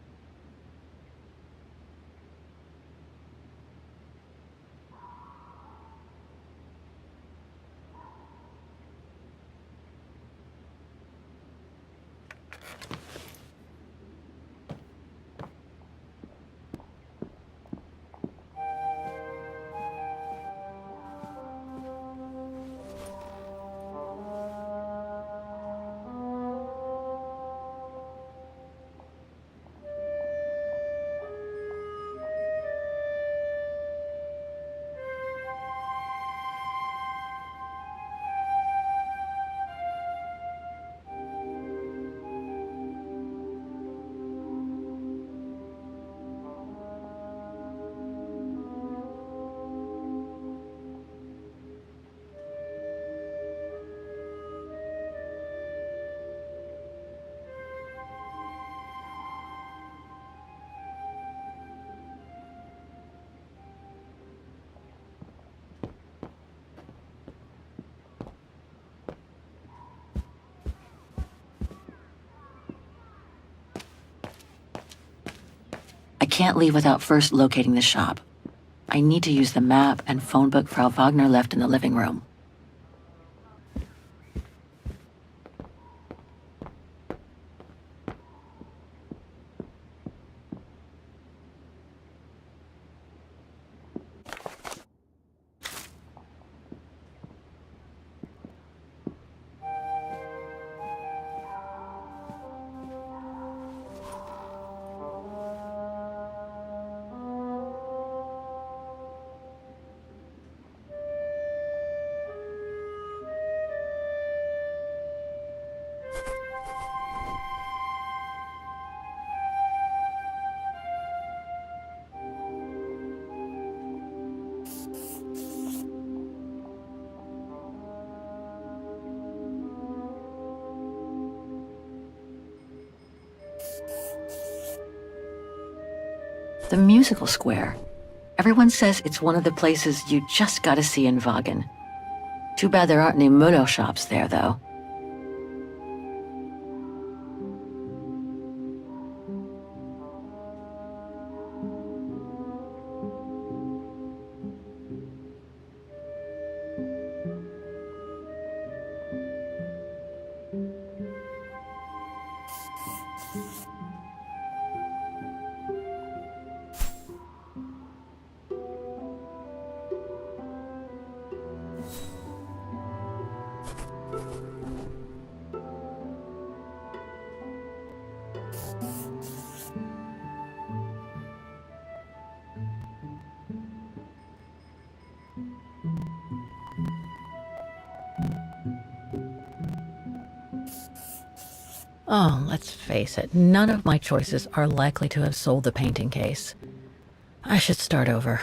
I can't leave without first locating the shop. I need to use the map and phone book Frau Wagner left in the living room. The musical square. Everyone says it's one of the places you just gotta see in Wagen. Too bad there aren't any Mulo shops there, though. Oh, let's face it, none of my choices are likely to have sold the painting case. I should start over.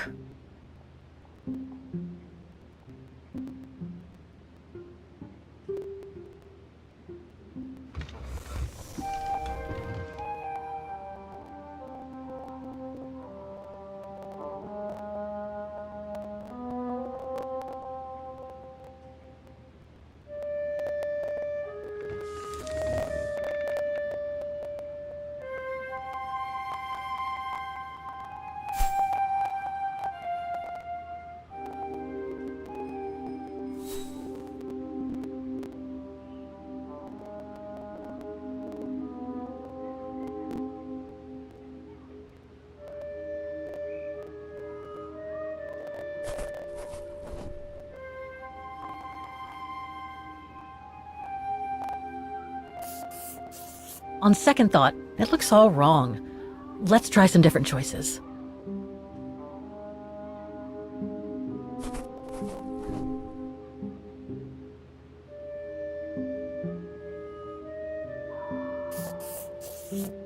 On second thought, it looks all wrong. Let's try some different choices.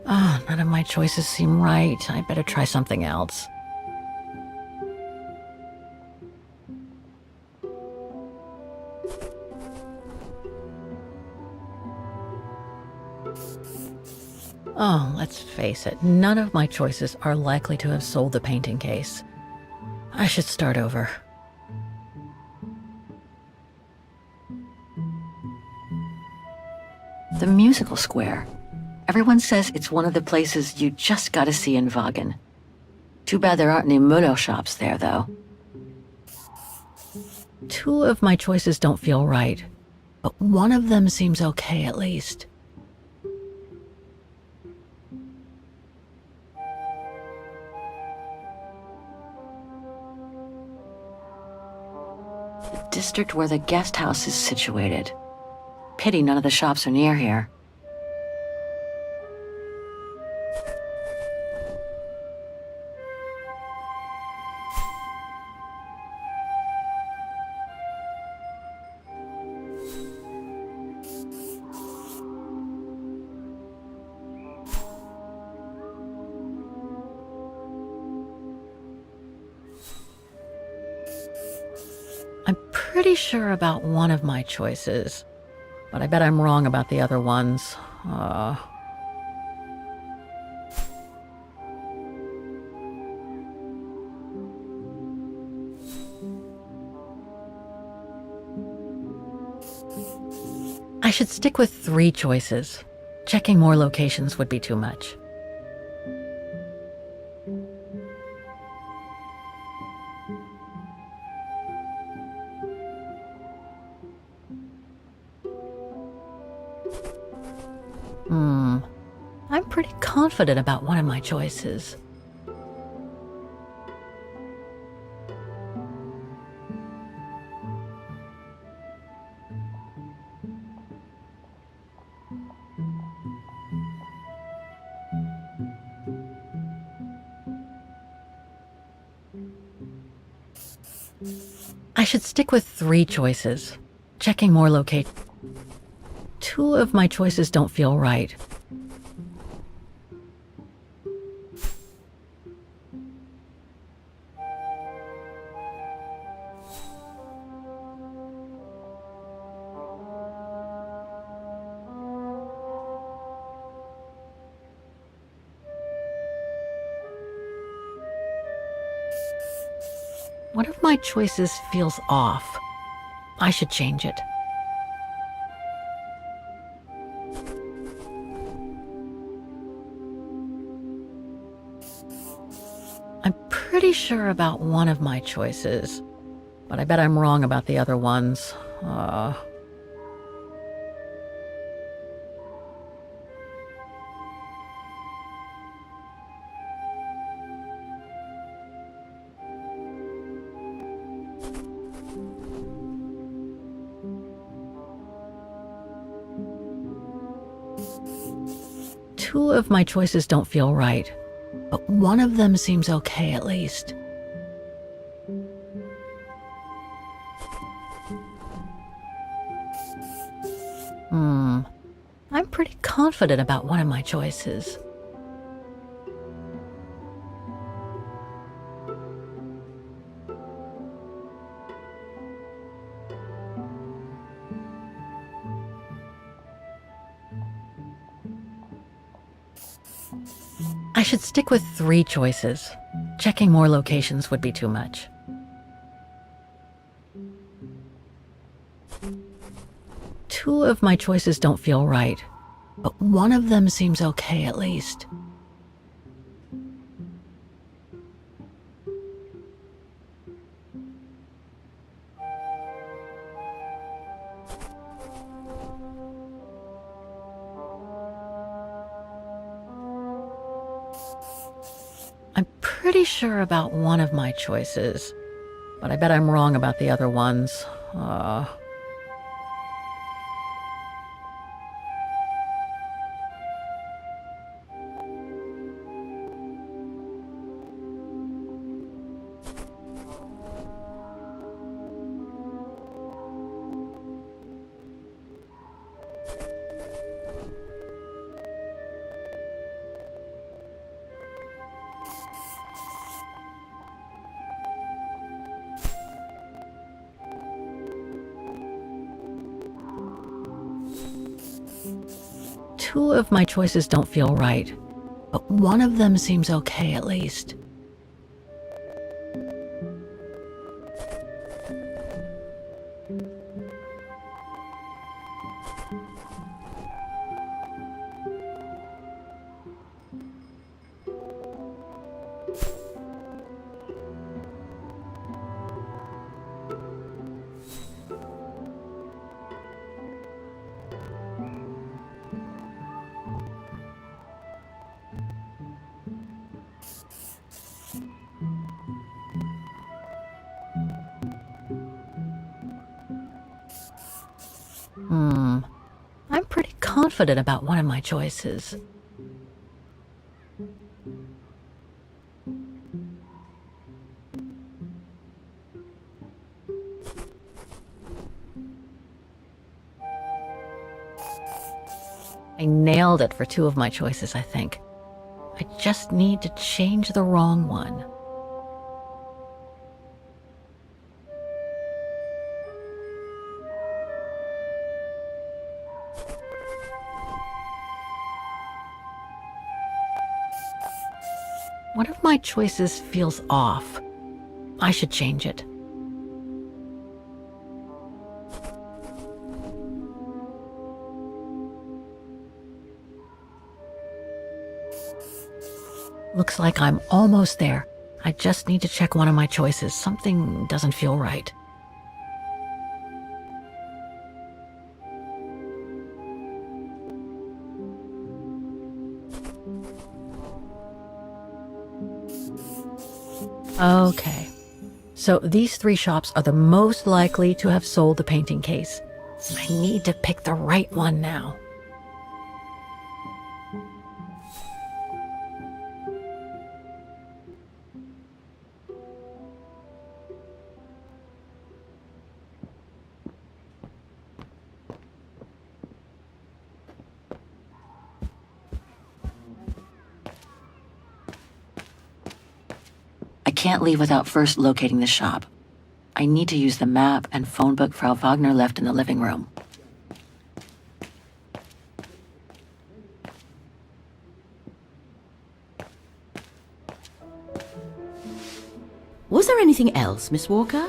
Ah, none of my choices seem right. I better try something else. Oh, let's face it, none of my choices are likely to have sold the painting case. I should start over. The musical square. Everyone says it's one of the places you just gotta see in Wagen. Too bad there aren't any Mulo shops there, though. Two of my choices don't feel right, but one of them seems okay at least. The district where the guest house is situated. Pity none of the shops are near here. I'm pretty sure about one of my choices, but I bet I'm wrong about the other ones. I should stick with 3 choices. Checking more locations would be too much. I'm pretty confident about one of my choices. I should stick with 3 choices. Checking more locate. 2 of my choices don't feel right. One of my choices feels off. I should change it. I'm pretty sure about one of my choices, but I bet I'm wrong about the other ones. Two of my choices don't feel right, but one of them seems okay at least. I'm pretty confident about one of my choices. I should stick with 3 choices. Checking more locations would be too much. Two of my choices don't feel right, but one of them seems okay at least. I'm pretty sure about one of my choices, but I bet I'm wrong about the other ones. Two of my choices don't feel right, but one of them seems okay at least. I'm pretty confident about one of my choices. I nailed it for 2 of my choices, I think. I just need to change the wrong one. One of my choices feels off. I should change it. Looks like I'm almost there. I just need to check one of my choices. Something doesn't feel right. Okay, so these 3 shops are the most likely to have sold the painting case. I need to pick the right one now. I can't leave without first locating the shop. I need to use the map and phone book Frau Wagner left in the living room. Was there there anything else, Miss Walker?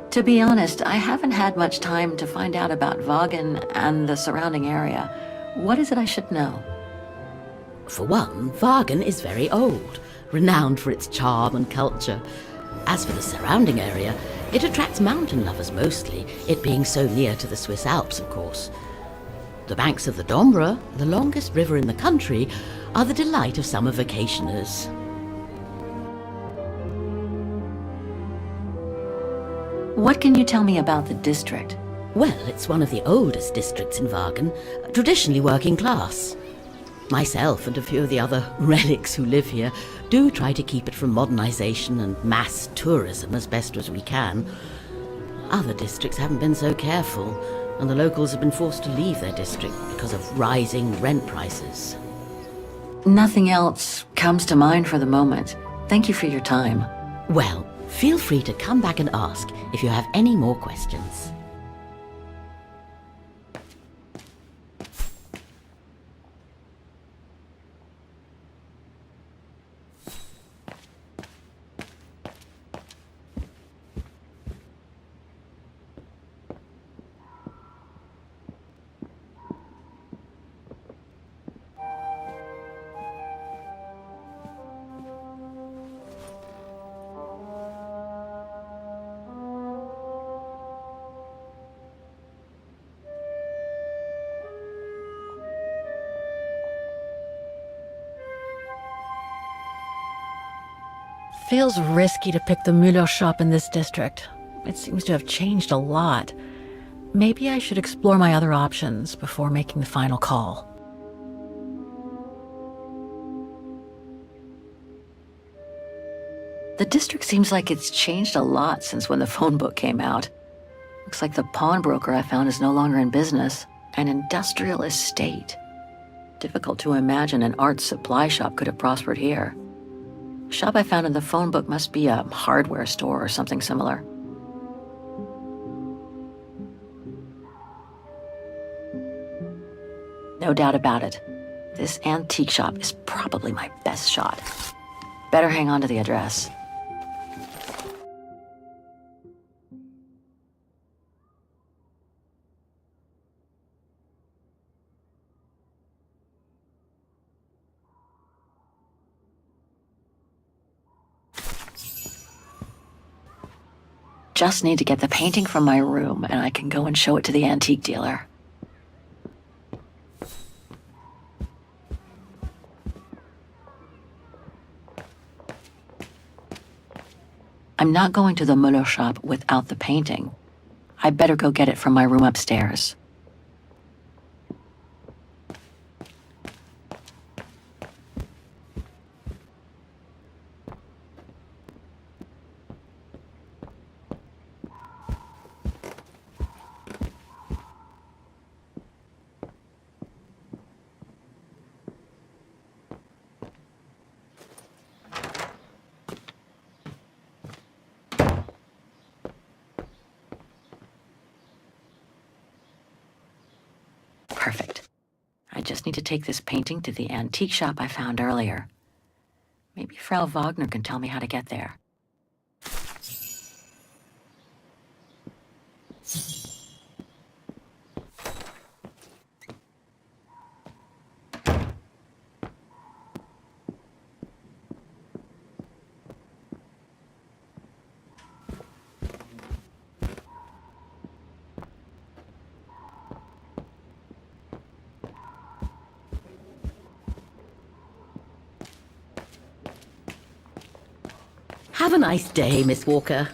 To be honest, I haven't had much time to find out about Vaughan and the surrounding area. What is it I should know? For one, Vaughan is very old, renowned for its charm and culture. As for the surrounding area, it attracts mountain lovers mostly, it being so near to the Swiss Alps, of course. The banks of the Dombra, the longest river in the country, are the delight of summer vacationers. What can you tell me about the district? Well, it's one of the oldest districts in Vaughan, traditionally working class. Myself and a few of the other relics who live here do try to keep it from modernization and mass tourism as best as we can. Other districts haven't been so careful, and the locals have been forced to leave their district because of rising rent prices. Nothing else comes to mind for the moment. Thank you for your time. Well, feel free to come back and ask if you have any more questions. Feels risky to pick the Müller shop in this district. It seems to have changed a lot. Maybe I should explore my other options before making the final call. The district seems like it's changed a lot since when the phone book came out. Looks like the pawnbroker I found is no longer in business. An industrial estate. Difficult to imagine an art supply shop could have prospered here. The shop I found in the phone book must be a hardware store or something similar. No doubt about it. This antique shop is probably my best shot. Better hang on to the address. Just need to get the painting from my room, and I can go and show it to the antique dealer. I'm not going to the Müller shop without the painting. I better go get it from my room upstairs. Perfect. I just need to take this painting to the antique shop I found earlier. Maybe Frau Wagner can tell me how to get there. Have a nice day, Miss Walker.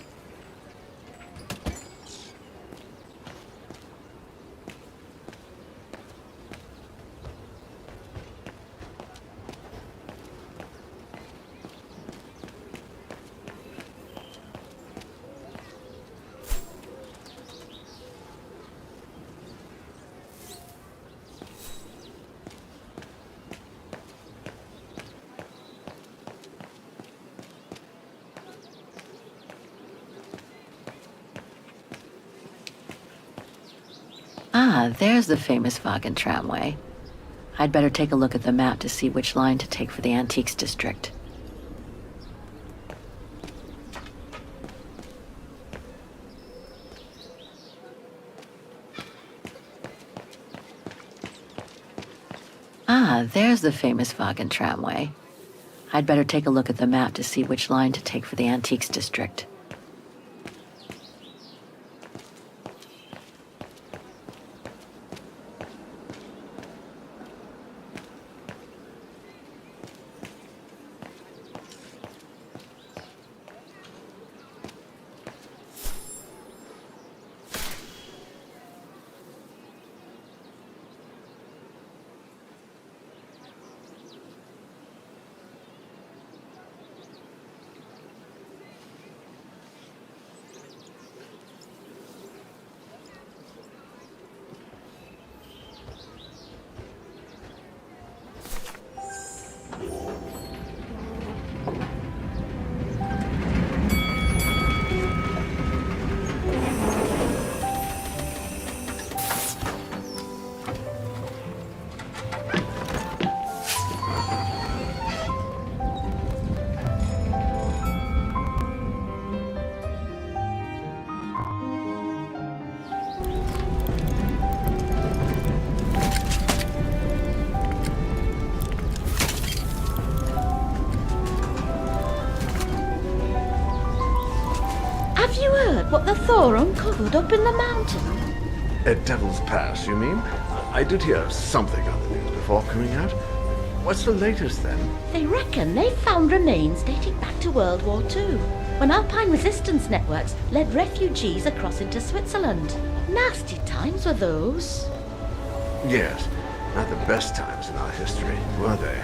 Ah, there's the famous Wagen tramway. I'd better take a look at the map to see which line to take for the Antiques District. Ah, there's the famous Wagen tramway. I'd better take a look at the map to see which line to take for the Antiques District. Have you heard what the Thor uncovered up in the mountain? At Devil's Pass, you mean? I did hear something on the news before coming out. What's the latest then? They reckon they've found remains dating back to World War II, when Alpine resistance networks led refugees across into Switzerland. Nasty times were those. Yes, not the best times in our history, were they?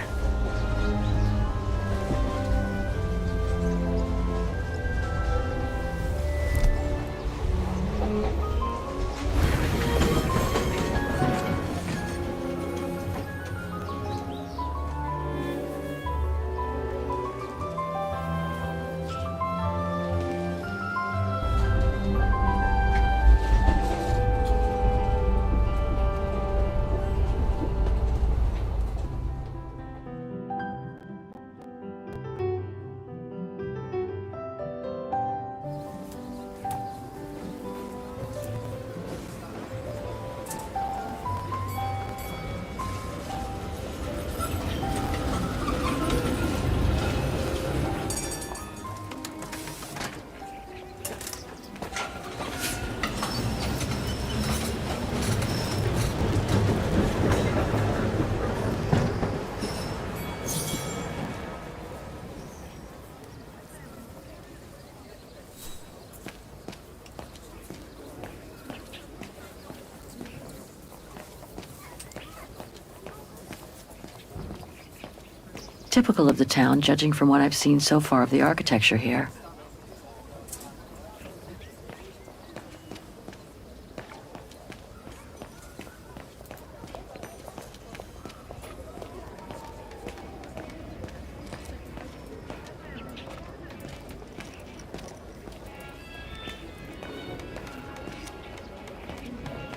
Typical of the town, judging from what I've seen so far of the architecture here.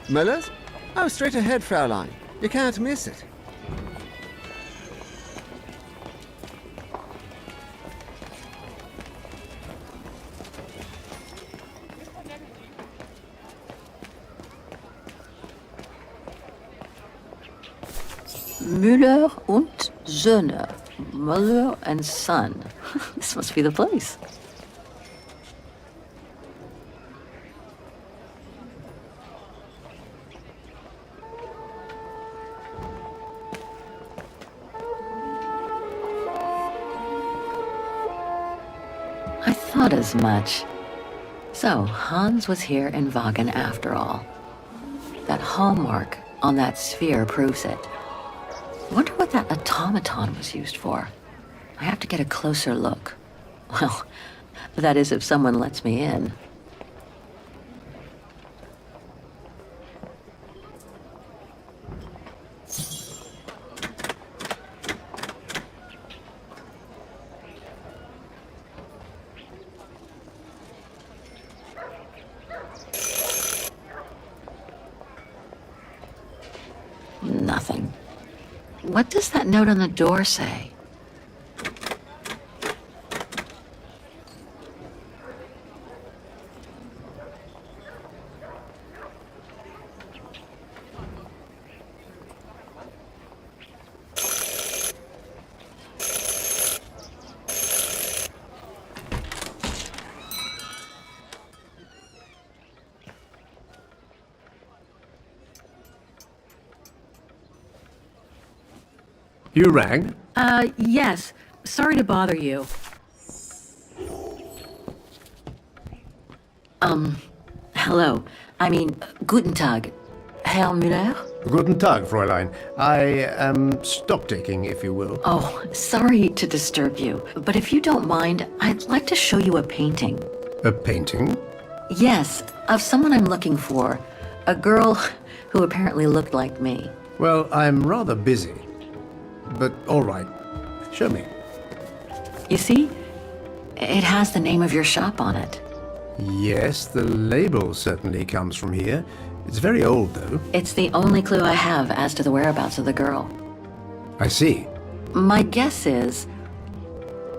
Miller's? Oh, straight ahead, Fraulein. You can't miss it. Müller und Söhne. Müller and Son. This must be the place. I thought as much. So, Hans was here in Wagen after all. That hallmark on that sphere proves it. Wonder what that automaton was used for. I have to get a closer look. Well, that is if someone lets me in. Nothing. What does that note on the door say? You rang? Yes. Sorry to bother you. Hello. I mean, guten Tag. Herr Müller? Guten Tag, Fräulein. I am stock-taking, if you will. Oh, sorry to disturb you, but if you don't mind, I'd like to show you a painting. A painting? Yes, of someone I'm looking for. A girl who apparently looked like me. Well, I'm rather busy. But all right. Show me. You see? It has the name of your shop on it. Yes, the label certainly comes from here. It's very old, though. It's the only clue I have as to the whereabouts of the girl. I see. My guess is,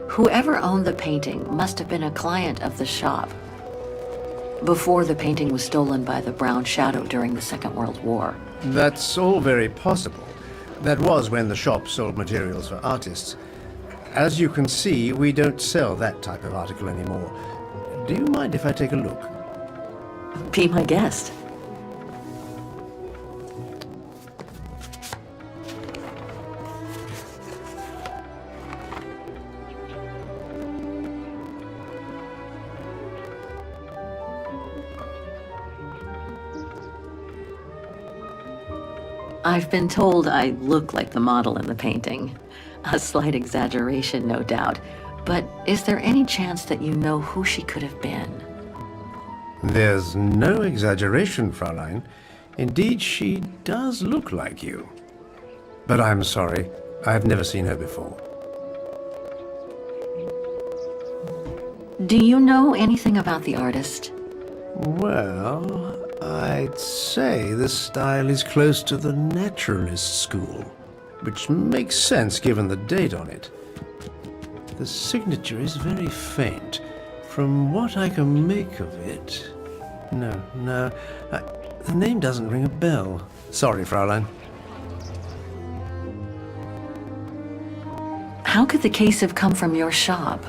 whoever owned the painting must have been a client of the shop before the painting was stolen by the Brown Shadow during the Second World War. That's all very possible. That was when the shop sold materials for artists. As you can see, we don't sell that type of article anymore. Do you mind if I take a look? Be my guest. I've been told I look like the model in the painting. A slight exaggeration, no doubt. But is there any chance that you know who she could have been? There's no exaggeration, Fräulein. Indeed, she does look like you. But I'm sorry, I've never seen her before. Do you know anything about the artist? Well, I'd say the style is close to the naturalist school, which makes sense given the date on it. The signature is very faint. From what I can make of it... No, the name doesn't ring a bell. Sorry, Fräulein. How could the case have come from your shop?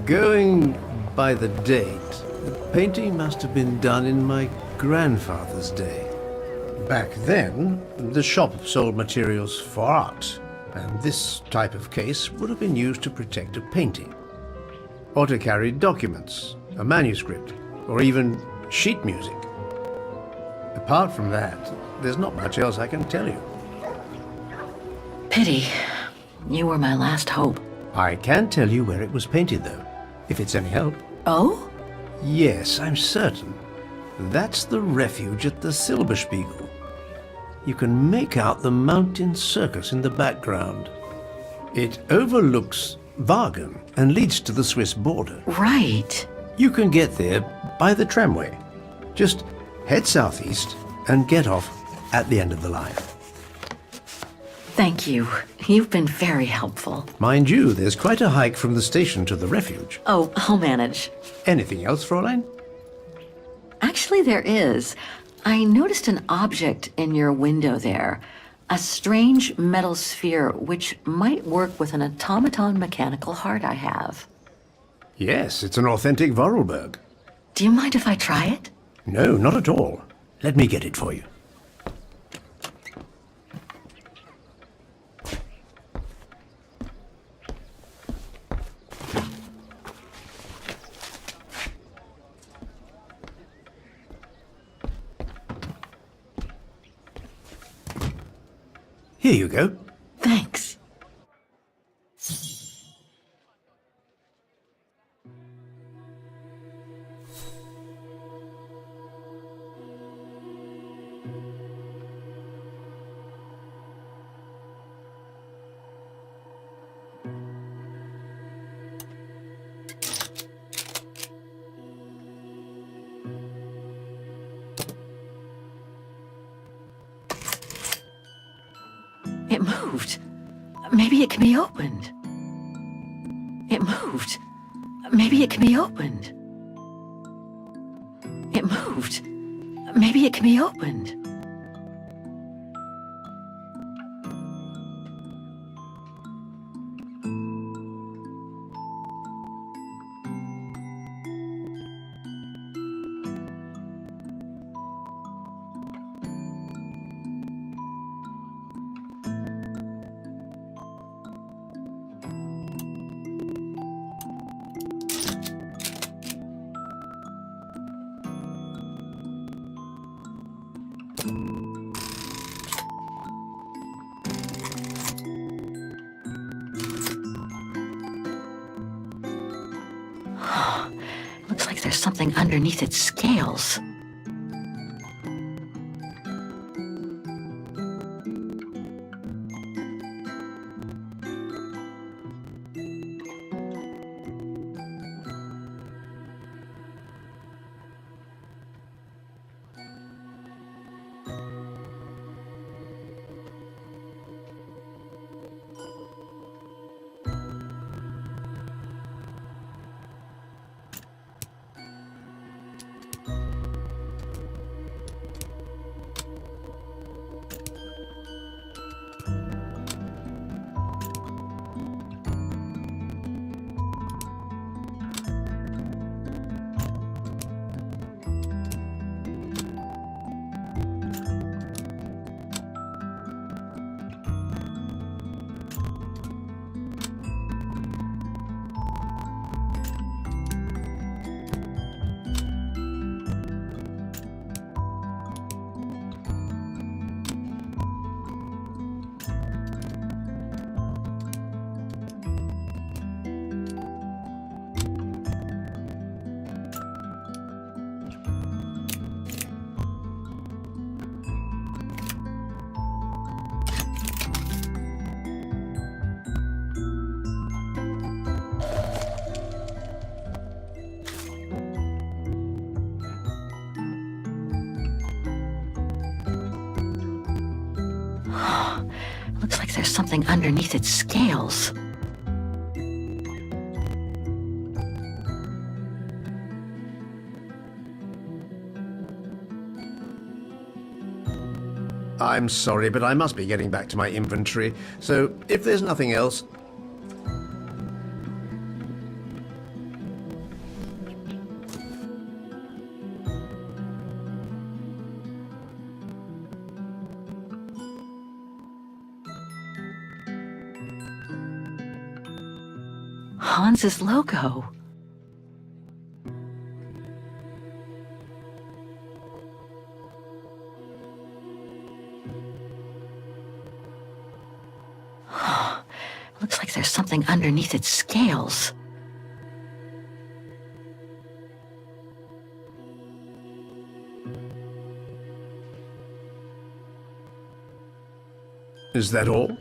Going by the date, the painting must have been done in my grandfather's day. Back then, the shop sold materials for art, and this type of case would have been used to protect a painting, or to carry documents, a manuscript, or even sheet music. Apart from that, there's not much else I can tell you. Pity. You were my last hope. I can tell you where it was painted, though, if it's any help. Oh? Yes, I'm certain. That's the refuge at the Silberspiegel. You can make out the mountain circus in the background. It overlooks Wagen and leads to the Swiss border. Right. You can get there by the tramway. Just head southeast and get off at the end of the line. Thank you. You've been very helpful. Mind you, there's quite a hike from the station to the refuge. Oh, I'll manage. Anything else, Fräulein? Actually, there is. I noticed an object in your window there. A strange metal sphere which might work with an automaton mechanical heart I have. Yes, it's an authentic Vorarlberg. Do you mind if I try it? No, not at all. Let me get it for you. Here you go. Thanks. It moved. Maybe it can be opened. It moved. Maybe it can be opened. It moved. Maybe it can be opened. Looks like there's something underneath its scales. Looks like there's something underneath its scales. I'm sorry, but I must be getting back to my inventory. So, if there's nothing else... Hans's logo. Looks like there's something underneath its scales. Is that all?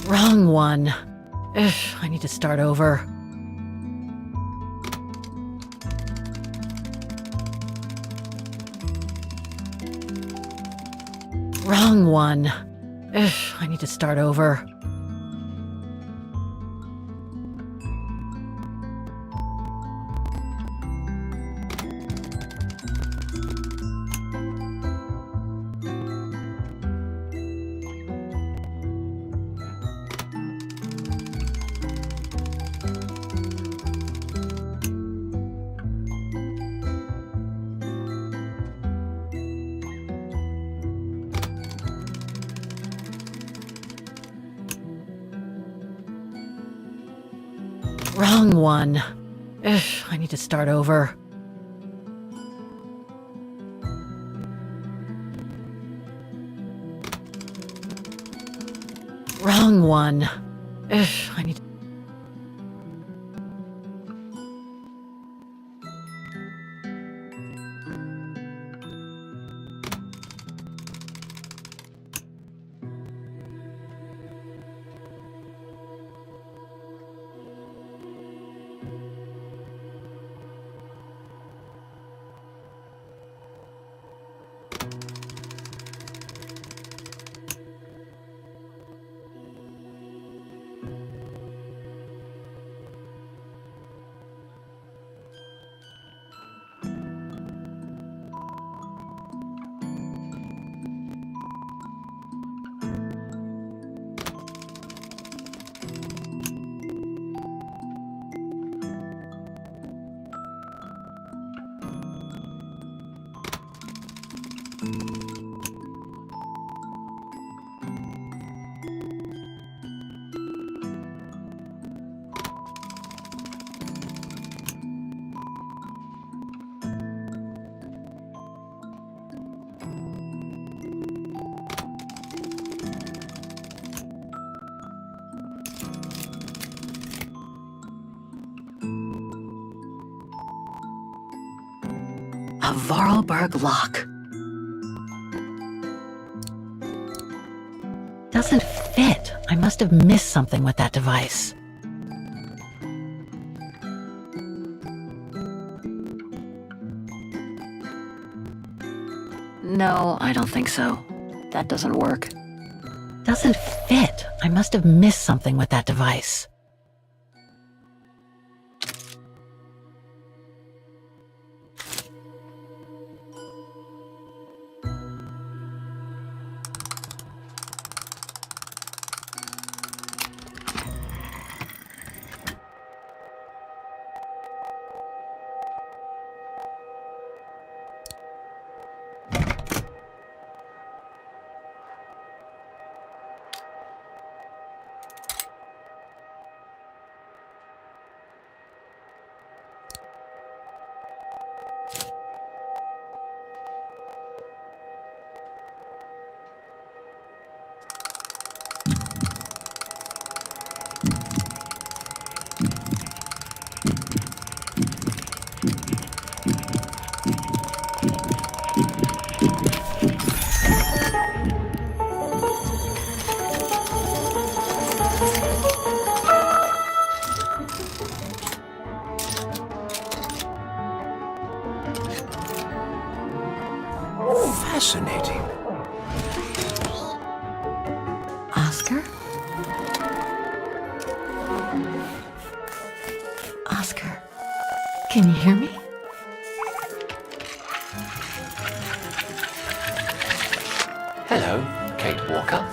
Wrong one. Ugh, I need to start over. Wrong one. Ugh, I need to start over. Wrong one. Ugh, I need to start over. Wrong one. Ugh, I need to... A Vorarlberg lock. Doesn't fit. I must have missed something with that device. No, I don't think so. That doesn't work. Doesn't fit. I must have missed something with that device. Fascinating. Oscar? Oscar. Can you hear me? Hello, Kate Walker.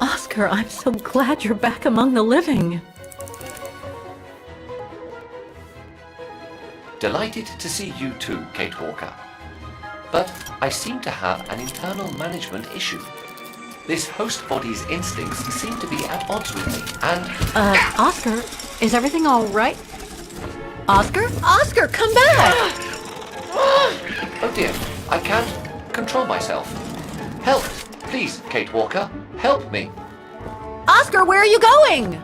Oscar, I'm so glad you're back among the living. Delighted to see you too, Kate Walker. But I seem to have an internal management issue. This host body's instincts seem to be at odds with me, and... Oscar, is everything all right? Oscar? Oscar, come back! Oh dear, I can't control myself. Help! Please, Kate Walker, help me. Oscar, where are you going?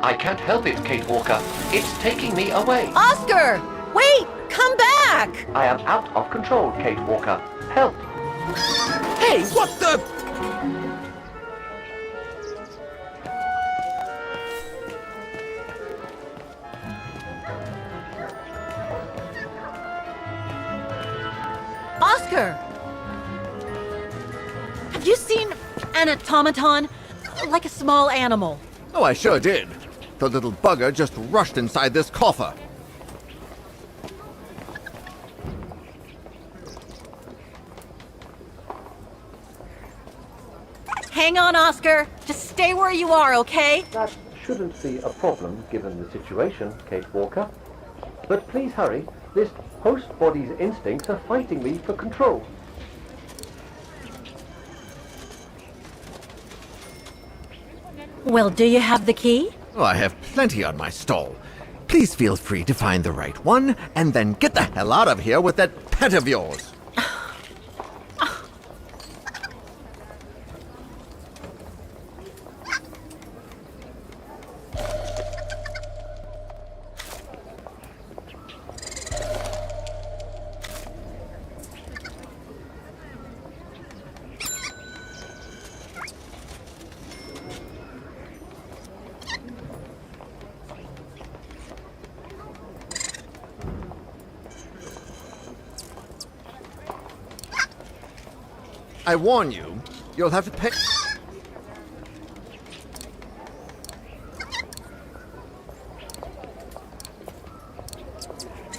I can't help it, Kate Walker. It's taking me away. Oscar! Wait! Come back! back! I am out of control, Kate Walker. Help! Hey, what the? Oscar! Have you seen an automaton? Like a small animal. Oh, I sure did. The little bugger just rushed inside this coffer. Hang on, Oscar. Just stay where you are, okay? That shouldn't be a problem given the situation, Kate Walker. But please hurry. This host body's instincts are fighting me for control. Well, do you have the key? Oh, I have plenty on my stall. Please feel free to find the right one, and then get the hell out of here with that pet of yours. I warn you, you'll have to pay...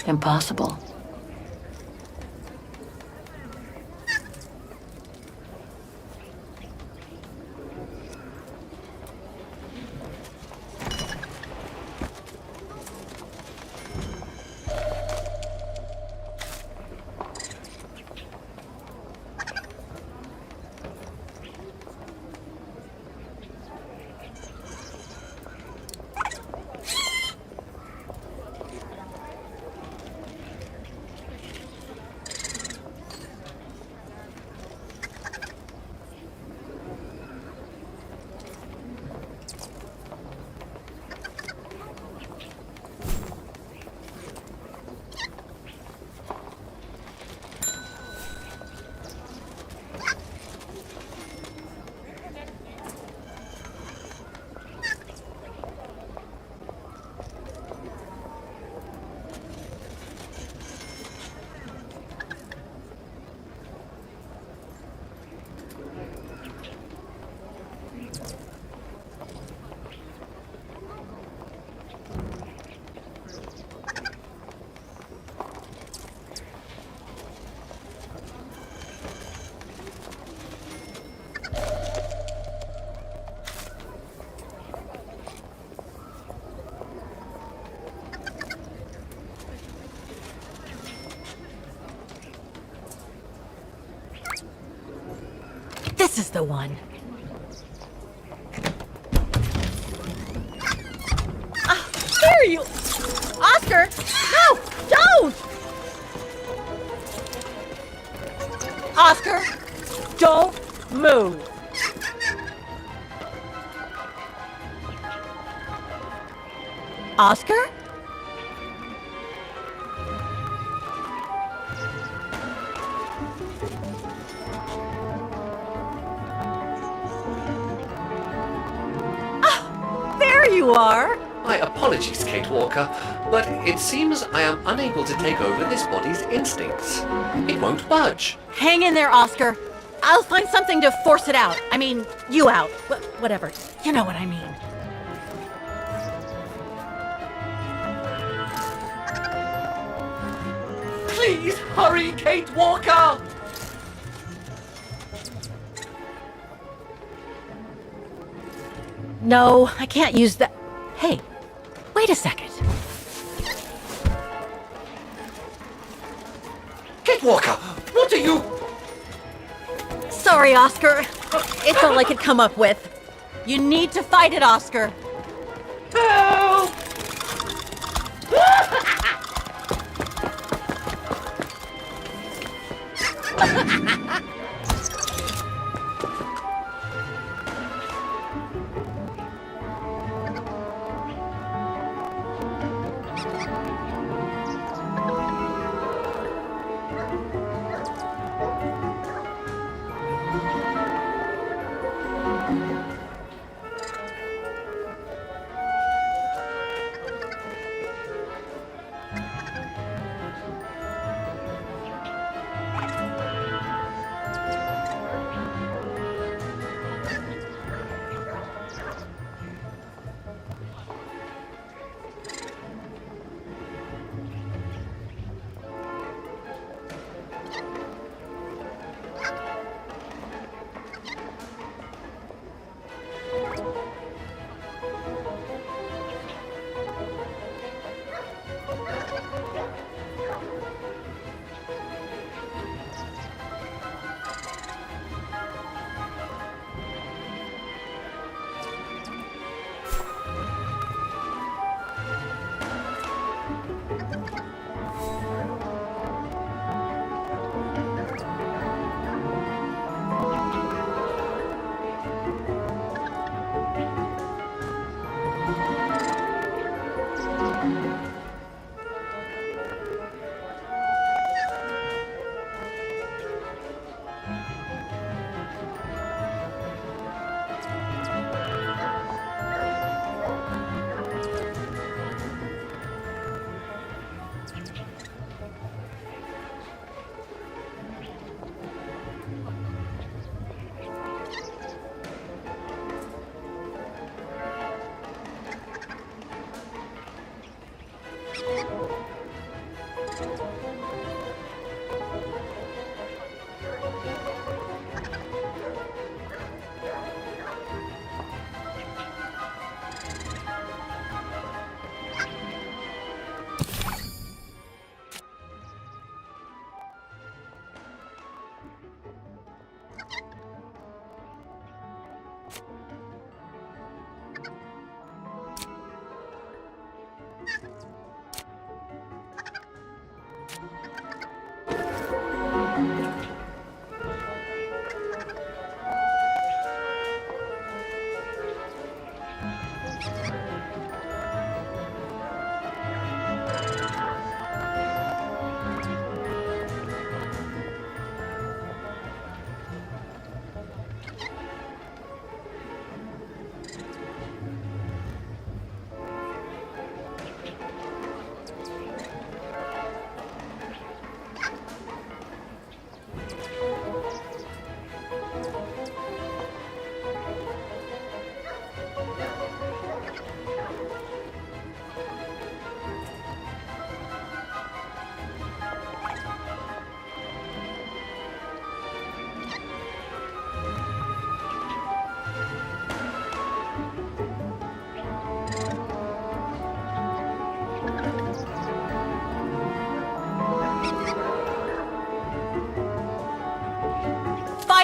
Impossible. This is the one. There you... Oscar! No! Don't! Oscar! Don't move! Oscar? There you are! My apologies, Kate Walker, but it seems I am unable to take over this body's instincts. It won't budge. Hang in there, Oscar. I'll find something to force it out. I mean, you out. Whatever. You know what I mean. Please hurry, Kate Walker! No, I can't use that. Hey, wait a second. Kate Walker, what are you... Sorry, Oscar. It's all I could come up with. You need to fight it, Oscar. Help!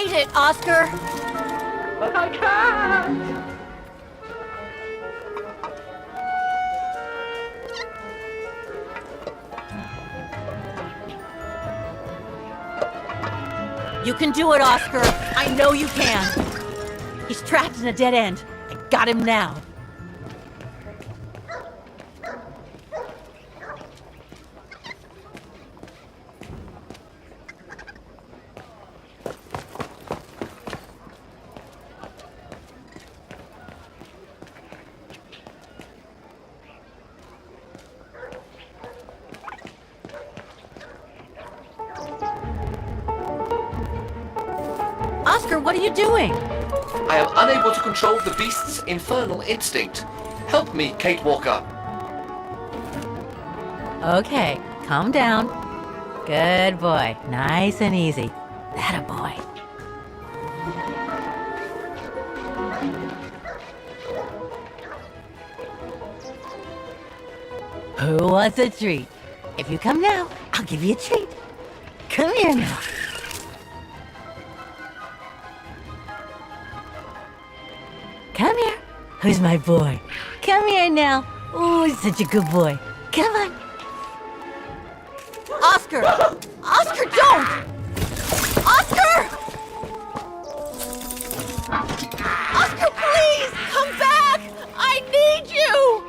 Light it, Oscar! But I can't! You can do it, Oscar! I know you can! He's trapped in a dead end. I got him now. Oscar, what are you doing? I am unable to control the beast's infernal instinct. Help me, Kate Walker. Okay, calm down. Good boy. Nice and easy. That a boy. Who wants a treat? If you come now, I'll give you a treat. Come here now. Come here. Who's my boy? Come here now. Oh, he's such a good boy. Come on. Oscar! Oscar, don't! Oscar! Oscar, please! Come back! I need you!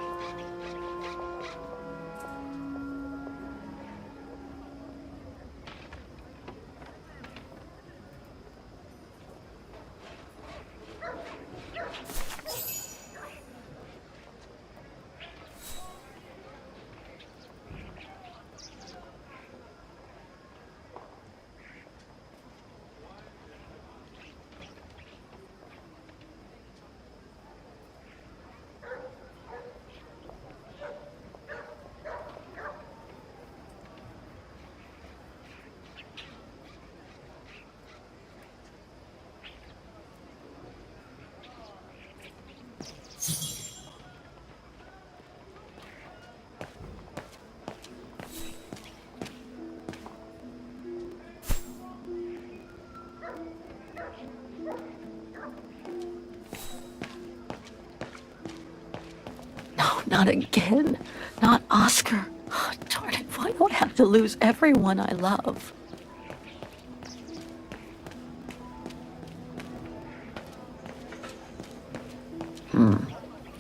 Not again. Not Oscar. Oh, darn it, why do I have to lose everyone I love?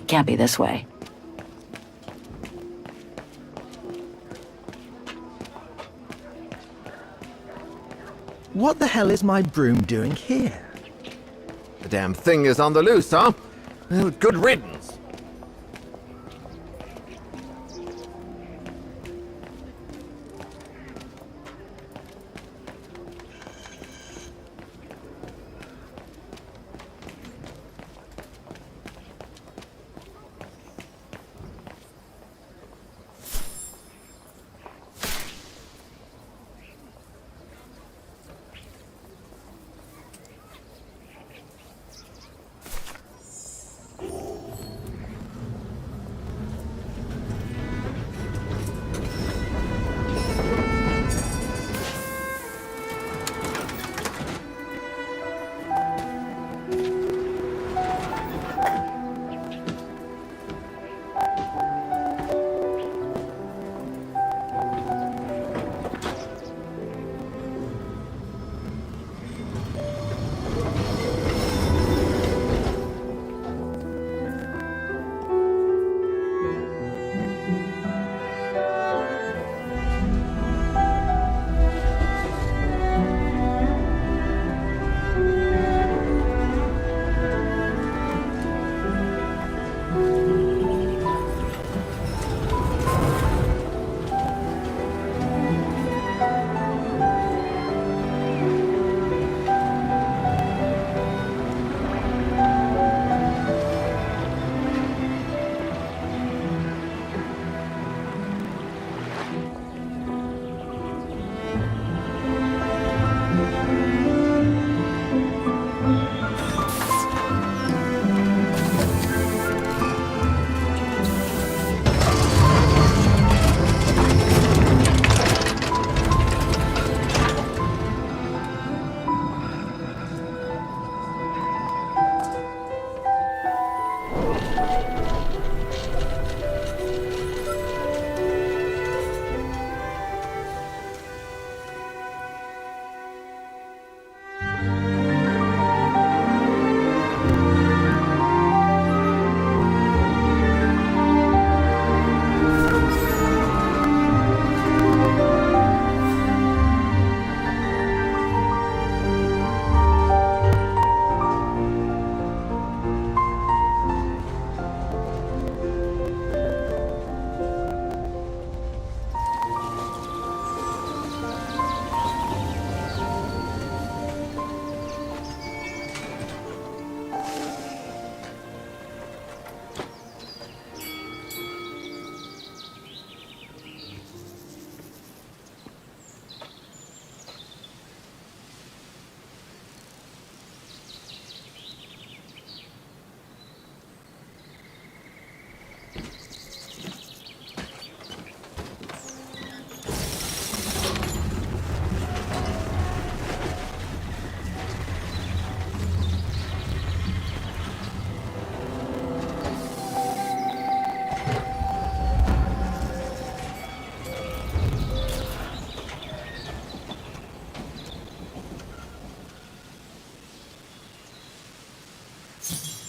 Can't be this way. What the hell is my broom doing here? The damn thing is on the loose, huh? Well, good riddance. you